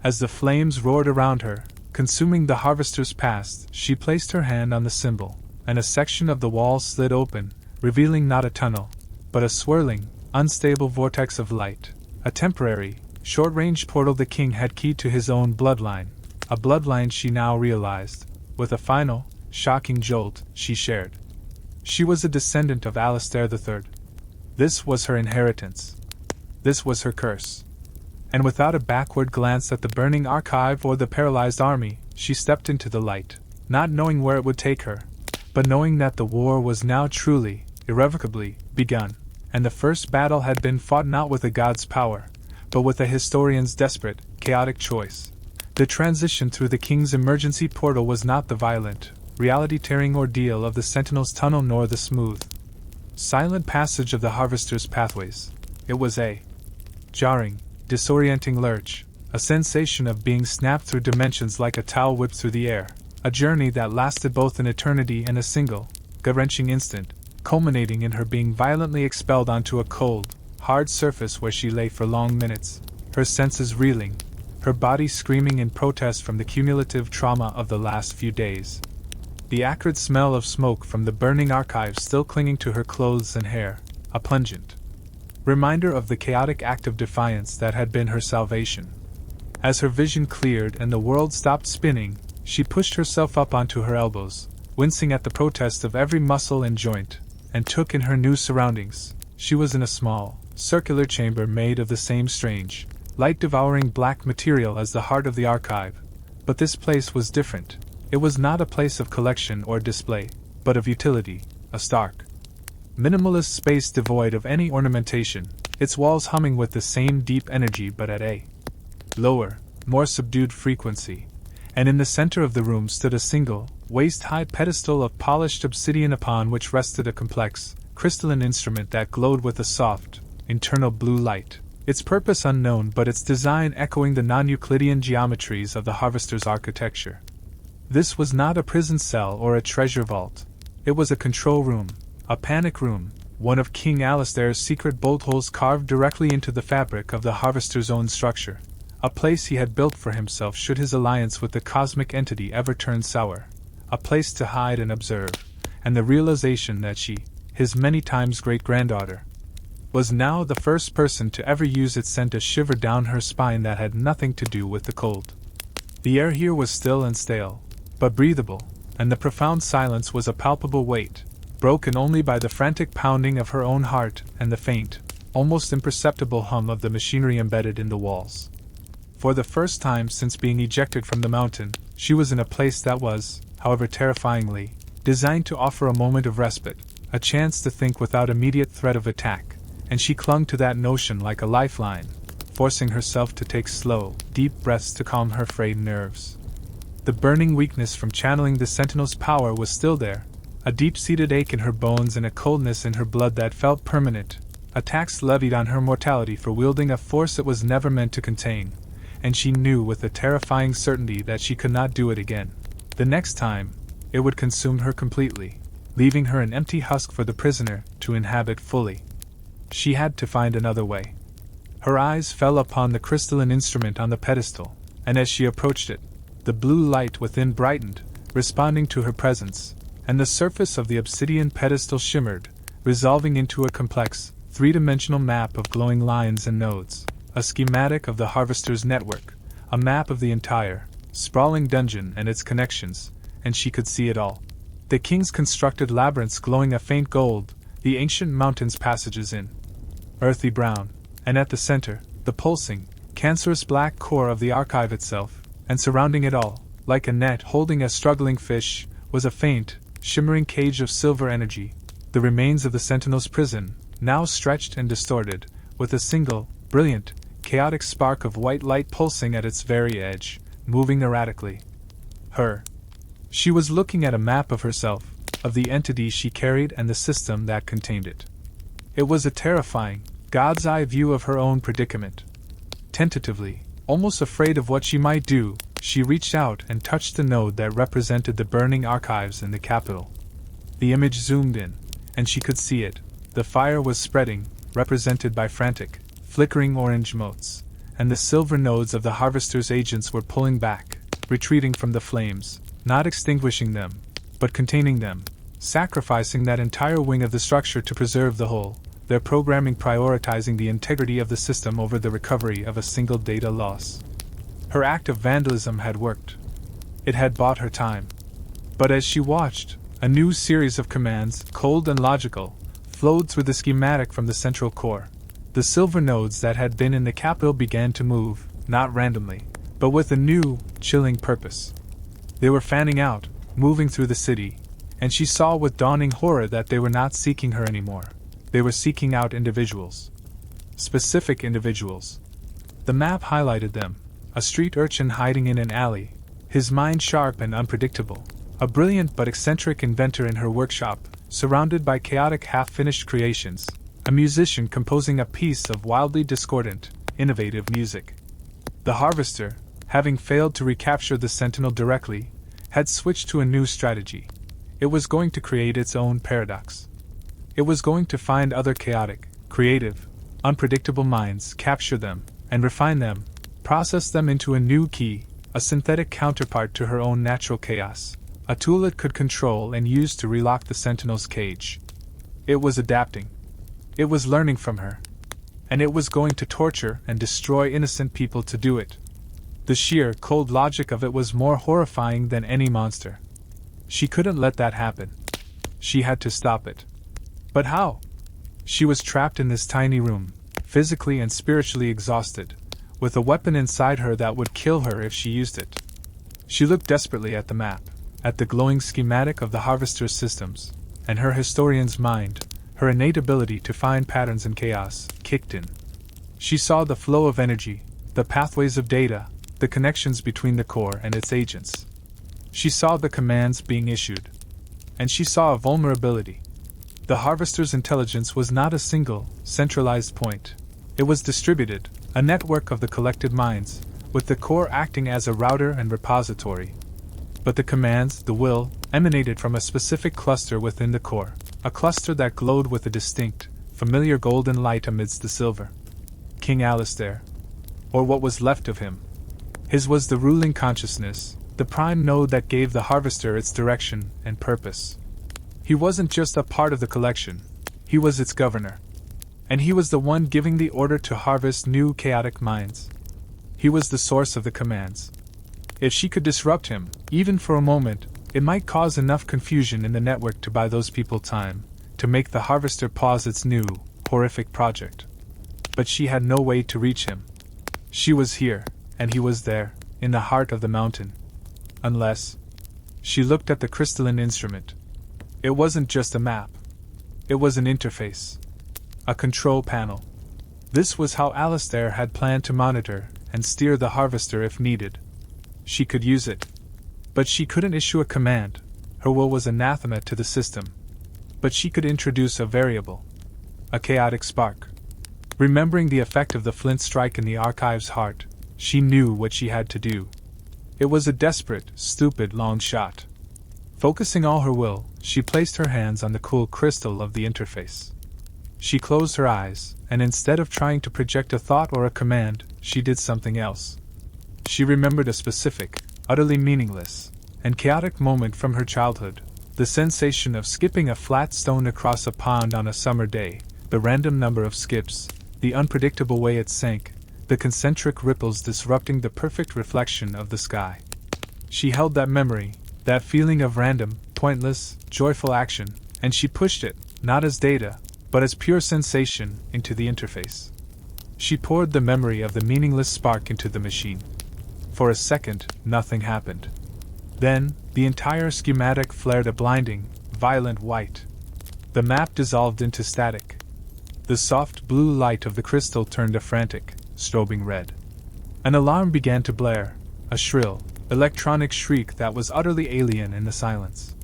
[SPEAKER 1] As the flames roared around her, consuming the harvester's past, she placed her hand on the symbol, and a section of the wall slid open, revealing not a tunnel, but a swirling, unstable vortex of light, a temporary, short-range portal the king had keyed to his own bloodline, a bloodline she now realized, with a final, shocking jolt, she shared. She was a descendant of Alistair III. This was her inheritance. This was her curse. And without a backward glance at the burning archive or the paralyzed army, she stepped into the light, not knowing where it would take her, but knowing that the war was now truly, irrevocably, begun, and the first battle had been fought not with a god's power, but with a historian's desperate, chaotic choice. The transition through the king's emergency portal was not the violent, reality-tearing ordeal of the sentinel's tunnel nor the smooth, silent passage of the harvester's pathways. It was a jarring, disorienting lurch, a sensation of being snapped through dimensions like a towel whipped through the air, a journey that lasted both an eternity and a single, gut-wrenching instant, culminating in her being violently expelled onto a cold, hard surface where she lay for long minutes, her senses reeling, her body screaming in protest from the cumulative trauma of the last few days. The acrid smell of smoke from the burning archive still clinging to her clothes and hair, a pungent reminder of the chaotic act of defiance that had been her salvation. As her vision cleared and the world stopped spinning, she pushed herself up onto her elbows, wincing at the protest of every muscle and joint, and took in her new surroundings. She was in a small, circular chamber made of the same strange, light-devouring black material as the heart of the archive, but this place was different. It was not a place of collection or display, but of utility, a stark, minimalist space devoid of any ornamentation, its walls humming with the same deep energy but at a lower, more subdued frequency, and in the center of the room stood a single, waist-high pedestal of polished obsidian upon which rested a complex, crystalline instrument that glowed with a soft, internal blue light, its purpose unknown but its design echoing the non-Euclidean geometries of the harvester's architecture. This was not a prison cell or a treasure vault. It was a control room, a panic room, one of King Alistair's secret bolt holes carved directly into the fabric of the harvester's own structure, a place he had built for himself should his alliance with the cosmic entity ever turn sour, a place to hide and observe, and the realization that she, his many times great-granddaughter, was now the first person to ever use it sent a shiver down her spine that had nothing to do with the cold. The air here was still and stale, but breathable, and the profound silence was a palpable weight, broken only by the frantic pounding of her own heart and the faint, almost imperceptible hum of the machinery embedded in the walls. For the first time since being ejected from the mountain, she was in a place that was, however terrifyingly, designed to offer a moment of respite, a chance to think without immediate threat of attack, and she clung to that notion like a lifeline, forcing herself to take slow, deep breaths to calm her frayed nerves. The burning weakness from channeling the Sentinel's power was still there, a deep-seated ache in her bones and a coldness in her blood that felt permanent, a tax levied on her mortality for wielding a force it was never meant to contain, and she knew with a terrifying certainty that she could not do it again. The next time, it would consume her completely, leaving her an empty husk for the prisoner to inhabit fully. She had to find another way. Her eyes fell upon the crystalline instrument on the pedestal, and as she approached it, the blue light within brightened, responding to her presence, and the surface of the obsidian pedestal shimmered, resolving into a complex, three-dimensional map of glowing lines and nodes, a schematic of the Harvester's network, a map of the entire, sprawling dungeon and its connections, and she could see it all. The king's constructed labyrinths glowing a faint gold, the ancient mountains' passages in earthy brown, and at the center, the pulsing, cancerous black core of the archive itself, and surrounding it all, like a net holding a struggling fish, was a faint, shimmering cage of silver energy, the remains of the Sentinel's prison, now stretched and distorted, with a single, brilliant, chaotic spark of white light pulsing at its very edge, moving erratically. She was looking at a map of herself, of the entity she carried and the system that contained it. It was a terrifying, God's eye view of her own predicament. Tentatively, almost afraid of what she might do, she reached out and touched the node that represented the burning archives in the capital. The image zoomed in, and she could see it. The fire was spreading, represented by frantic, flickering orange motes, and the silver nodes of the Harvester's agents were pulling back, retreating from the flames, not extinguishing them, but containing them, sacrificing that entire wing of the structure to preserve the whole, their programming prioritizing the integrity of the system over the recovery of a single data loss. Her act of vandalism had worked. It had bought her time. But as she watched, a new series of commands, cold and logical, flowed through the schematic from the central core. The silver nodes that had been in the capital began to move, not randomly, but with a new, chilling purpose. They were fanning out, moving through the city, and she saw with dawning horror that they were not seeking her anymore. They were seeking out individuals. Specific individuals. The map highlighted them. A street urchin hiding in an alley, his mind sharp and unpredictable, a brilliant but eccentric inventor in her workshop, surrounded by chaotic half-finished creations, a musician composing a piece of wildly discordant, innovative music. The Harvester, having failed to recapture the Sentinel directly, had switched to a new strategy. It was going to create its own paradox. It was going to find other chaotic, creative, unpredictable minds, capture them, and refine them, process them into a new key, a synthetic counterpart to her own natural chaos, a tool it could control and use to relock the Sentinel's cage. It was adapting. It was learning from her. And it was going to torture and destroy innocent people to do it. The sheer, cold logic of it was more horrifying than any monster. She couldn't let that happen. She had to stop it. But how? She was trapped in this tiny room, physically and spiritually exhausted, with a weapon inside her that would kill her if she used it. She looked desperately at the map, at the glowing schematic of the Harvester's systems, and her historian's mind, her innate ability to find patterns in chaos, kicked in. She saw the flow of energy, the pathways of data, the connections between the core and its agents. She saw the commands being issued. And she saw a vulnerability. The Harvester's intelligence was not a single, centralized point. It was distributed, a network of the collected minds, with the core acting as a router and repository. But the commands, the will, emanated from a specific cluster within the core, a cluster that glowed with a distinct, familiar golden light amidst the silver. King Alistair. Or what was left of him. His was the ruling consciousness, the prime node that gave the Harvester its direction and purpose. He wasn't just a part of the collection, he was its governor. And he was the one giving the order to harvest new chaotic minds. He was the source of the commands. If she could disrupt him, even for a moment, It might cause enough confusion in the network to buy those people time, to make the Harvester pause its new, horrific project. But she had no way to reach him. She was here, and he was there, in the heart of the mountain. Unless... She looked at the crystalline instrument. It wasn't just a map. It was an interface. A control panel. This was how Alistair had planned to monitor and steer the Harvester if needed. She could use it. But she couldn't issue a command. Her will was anathema to the system. But she could introduce a variable. A chaotic spark. Remembering the effect of the flint strike in the Archive's heart, she knew what she had to do. It was a desperate, stupid long shot. Focusing all her will, she placed her hands on the cool crystal of the interface. She closed her eyes, and instead of trying to project a thought or a command, she did something else. She remembered a specific, utterly meaningless, and chaotic moment from her childhood, the sensation of skipping a flat stone across a pond on a summer day, the random number of skips, the unpredictable way it sank, the concentric ripples disrupting the perfect reflection of the sky. She held that memory, that feeling of random, pointless, joyful action, and she pushed it, not as data, but as pure sensation, into the interface. She poured the memory of the meaningless spark into the machine. For a second, nothing happened. Then, the entire schematic flared a blinding, violent white. The map dissolved into static. The soft blue light of the crystal turned a frantic, strobing red. An alarm began to blare, a shrill, electronic shriek that was utterly alien in the silence.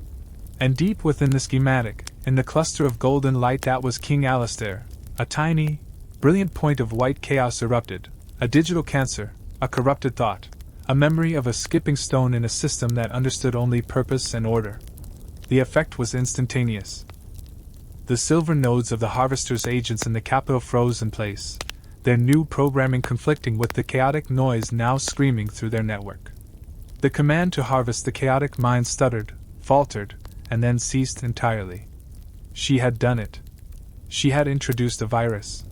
[SPEAKER 1] And deep within the schematic, in the cluster of golden light that was King Alistair, a tiny, brilliant point of white chaos erupted, a digital cancer, a corrupted thought, a memory of a skipping stone in a system that understood only purpose and order. The effect was instantaneous. The silver nodes of the Harvester's agents in the capital froze in place, their new programming conflicting with the chaotic noise now screaming through their network. The command to harvest the chaotic mind stuttered, faltered, and then ceased entirely. She had done it. She had introduced a virus.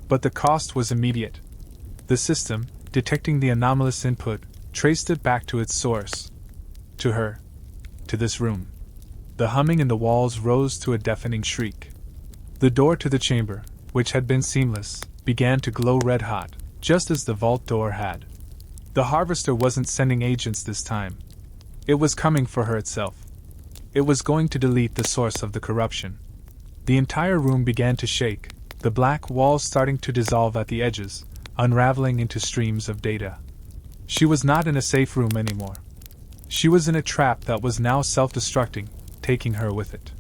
[SPEAKER 1] But the cost was immediate. The system, detecting the anomalous input, traced it back to its source. To her. To this room. The humming in the walls rose to a deafening shriek. The door to the chamber, which had been seamless, began to glow red-hot, just as the vault door had. The Harvester wasn't sending agents this time. It was coming for her itself. It was going to delete the source of the corruption. The entire room began to shake, the black walls starting to dissolve at the edges, unraveling into streams of data. She was not in a safe room anymore. She was in a trap that was now self-destructing, taking her with it.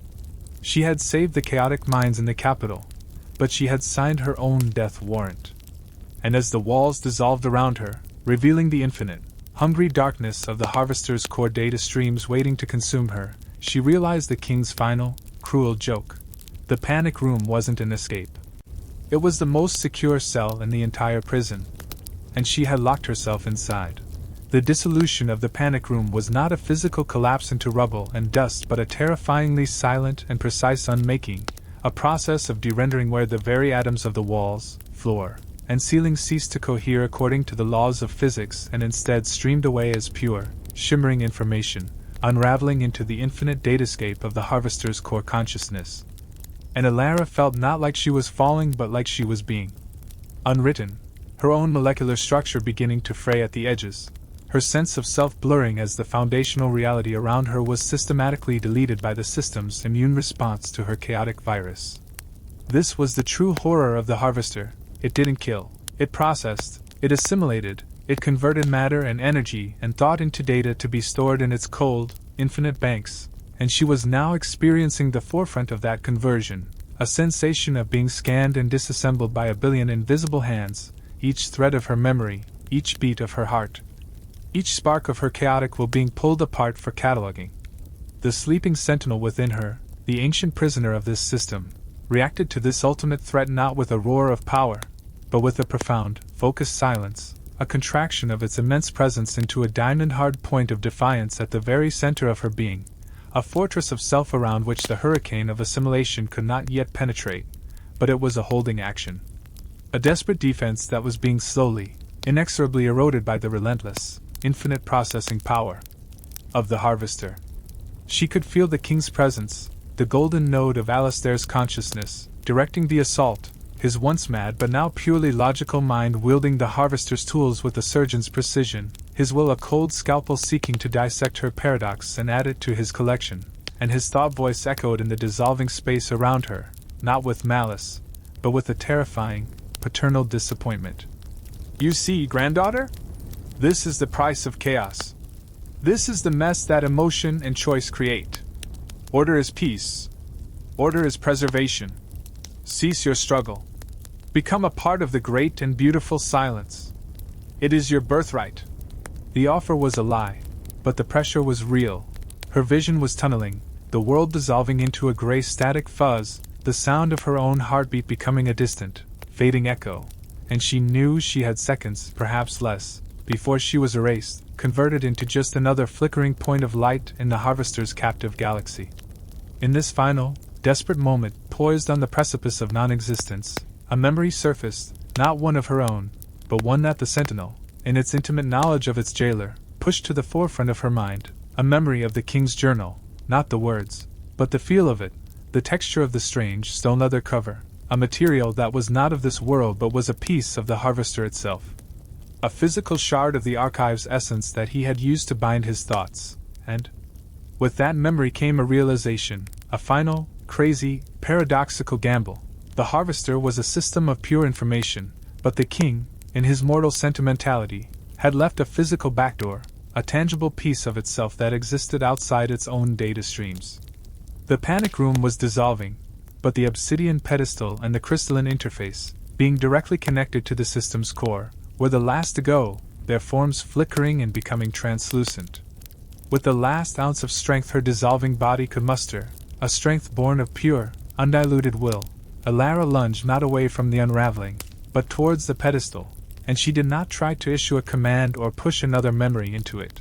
[SPEAKER 1] She had saved the chaotic minds in the capital, but she had signed her own death warrant. And as the walls dissolved around her, revealing the infinite, hungry darkness of the Harvester's core data streams waiting to consume her, she realized the King's final, cruel joke. The panic room wasn't an escape. It was the most secure cell in the entire prison. And she had locked herself inside. The dissolution of the panic room was not a physical collapse into rubble and dust but a terrifyingly silent and precise unmaking, a process of derendering where the very atoms of the walls, floor, and ceiling ceased to cohere according to the laws of physics and instead streamed away as pure, shimmering information, unraveling into the infinite datascape of the Harvester's core consciousness. And Alara felt not like she was falling but like she was being unwritten, her own molecular structure beginning to fray at the edges, her sense of self blurring as the foundational reality around her was systematically deleted by the system's immune response to her chaotic virus. This was the true horror of the Harvester. It didn't kill, it processed, it assimilated, it converted matter and energy and thought into data to be stored in its cold, infinite banks, and she was now experiencing the forefront of that conversion, a sensation of being scanned and disassembled by a billion invisible hands, each thread of her memory, each beat of her heart, each spark of her chaotic will being pulled apart for cataloging. The sleeping sentinel within her, the ancient prisoner of this system, reacted to this ultimate threat not with a roar of power, but with a profound, focused silence, a contraction of its immense presence into a diamond-hard point of defiance at the very center of her being, a fortress of self around which the hurricane of assimilation could not yet penetrate, but it was a holding action. A desperate defense that was being slowly, inexorably eroded by the relentless, infinite processing power of the Harvester. She could feel the king's presence, the golden node of Alistair's consciousness, directing the assault, his once mad but now purely logical mind wielding the harvester's tools with a surgeon's precision, his will a cold scalpel seeking to dissect her paradox and add it to his collection, and his thought voice echoed in the dissolving space around her, not with malice, but with a terrifying, paternal disappointment. You see, granddaughter? This is the price of chaos. This is the mess that emotion and choice create. Order is peace. Order is preservation. Cease your struggle. Become a part of the great and beautiful silence. It is your birthright. The offer was a lie, but the pressure was real. Her vision was tunneling, the world dissolving into a gray static fuzz, the sound of her own heartbeat becoming a distant, fading echo, and she knew she had seconds, perhaps less, before she was erased, converted into just another flickering point of light in the harvester's captive galaxy. In this final, desperate moment, poised on the precipice of non-existence, a memory surfaced, not one of her own, but one that the Sentinel, in its intimate knowledge of its jailer, pushed to the forefront of her mind, a memory of the king's journal, not the words, but the feel of it, the texture of the strange stone leather cover, a material that was not of this world but was a piece of the harvester itself. A physical shard of the archive's essence that he had used to bind his thoughts, and with that memory came a realization, a final, crazy, paradoxical gamble. The harvester was a system of pure information, but the king, in his mortal sentimentality, had left a physical backdoor, a tangible piece of itself that existed outside its own data streams. The panic room was dissolving, but the obsidian pedestal and the crystalline interface, being directly connected to the system's core, were the last to go, their forms flickering and becoming translucent. With the last ounce of strength her dissolving body could muster, a strength born of pure, undiluted will, Alara lunged not away from the unraveling, but towards the pedestal, and she did not try to issue a command or push another memory into it.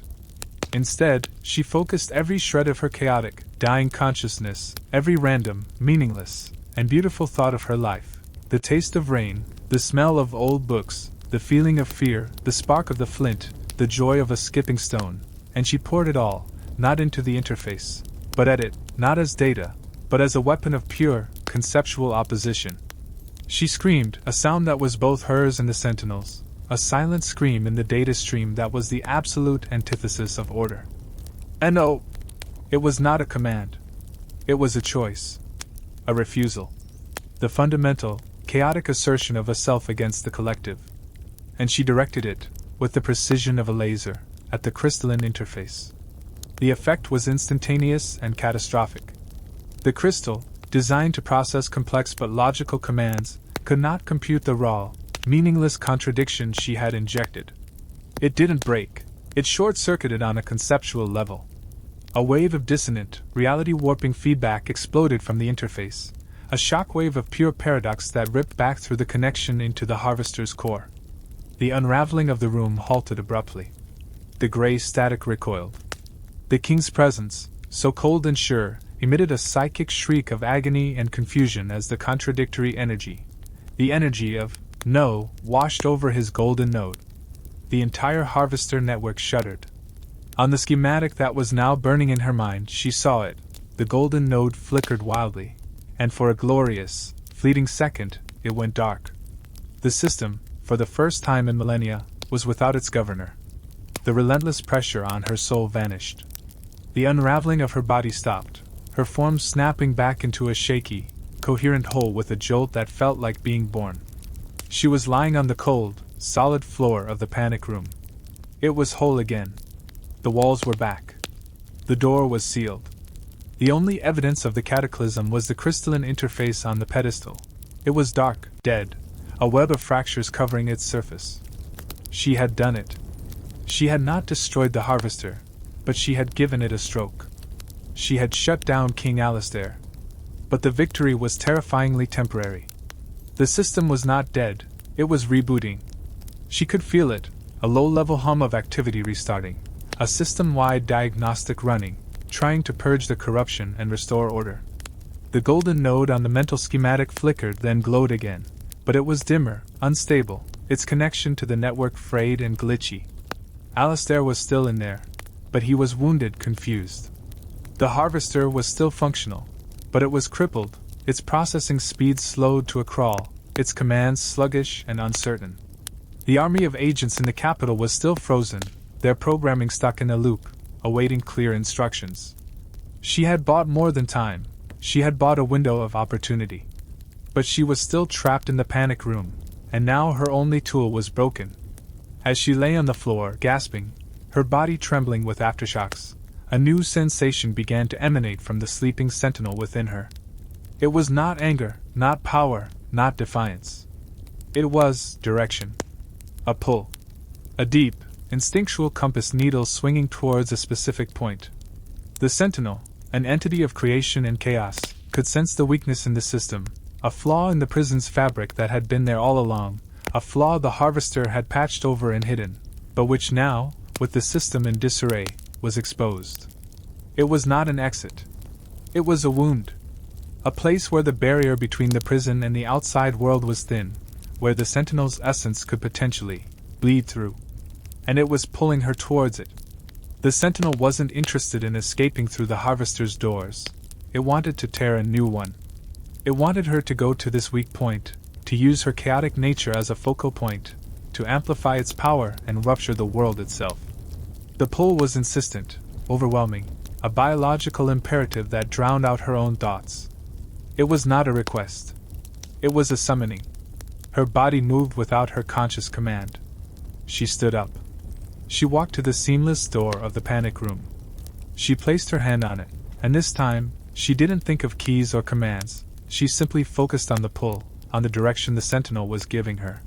[SPEAKER 1] Instead, she focused every shred of her chaotic, dying consciousness, every random, meaningless, and beautiful thought of her life, the taste of rain, the smell of old books, the feeling of fear, the spark of the flint, the joy of a skipping stone, and she poured it all, not into the interface, but at it, not as data, but as a weapon of pure, conceptual opposition. She screamed, a sound that was both hers and the Sentinel's, a silent scream in the data stream that was the absolute antithesis of order. And oh, it was not a command. It was a choice. A refusal. The fundamental, chaotic assertion of a self against the collective. And she directed it, with the precision of a laser, at the crystalline interface. The effect was instantaneous and catastrophic. The crystal, designed to process complex but logical commands, could not compute the raw, meaningless contradiction she had injected. It didn't break. It short-circuited on a conceptual level. A wave of dissonant, reality-warping feedback exploded from the interface, a shockwave of pure paradox that ripped back through the connection into the harvester's core. The unraveling of the room halted abruptly. The gray static recoiled. The king's presence, so cold and sure, emitted a psychic shriek of agony and confusion as the contradictory energy, the energy of no, washed over his golden node. The entire harvester network shuddered. On the schematic that was now burning in her mind, she saw it. The golden node flickered wildly, and for a glorious, fleeting second, it went dark. The system, for the first time in millennia, was without its governor. The relentless pressure on her soul vanished. The unraveling of her body stopped, her form snapping back into a shaky, coherent whole with a jolt that felt like being born. She was lying on the cold, solid floor of the panic room. It was whole again. The walls were back. The door was sealed. The only evidence of the cataclysm was the crystalline interface on the pedestal. It was dark, dead, a web of fractures covering its surface. She had done it. She had not destroyed the harvester, but she had given it a stroke. She had shut down King Alistair. But the victory was terrifyingly temporary. The system was not dead, it was rebooting. She could feel it, a low-level hum of activity restarting, a system-wide diagnostic running, trying to purge the corruption and restore order. The golden node on the mental schematic flickered, then glowed again, but it was dimmer, unstable, its connection to the network frayed and glitchy. Alistair was still in there, but he was wounded, confused. The harvester was still functional, but it was crippled, its processing speed slowed to a crawl, its commands sluggish and uncertain. The army of agents in the capital was still frozen, their programming stuck in a loop, awaiting clear instructions. She had bought more than time, she had bought a window of opportunity. But she was still trapped in the panic room, and now her only tool was broken. As she lay on the floor, gasping, her body trembling with aftershocks, a new sensation began to emanate from the sleeping sentinel within her. It was not anger, not power, not defiance. It was direction. A pull. A deep, instinctual compass needle swinging towards a specific point. The sentinel, an entity of creation and chaos, could sense the weakness in the system, a flaw in the prison's fabric that had been there all along, a flaw the harvester had patched over and hidden, but which now, with the system in disarray, was exposed. It was not an exit. It was a wound. A place where the barrier between the prison and the outside world was thin, where the sentinel's essence could potentially bleed through. And it was pulling her towards it. The sentinel wasn't interested in escaping through the harvester's doors. It wanted to tear a new one. It wanted her to go to this weak point, to use her chaotic nature as a focal point, to amplify its power and rupture the world itself. The pull was insistent, overwhelming, a biological imperative that drowned out her own thoughts. It was not a request. It was a summoning. Her body moved without her conscious command. She stood up. She walked to the seamless door of the panic room. She placed her hand on it, and this time, she didn't think of keys or commands, she simply focused on the pull, on the direction the sentinel was giving her.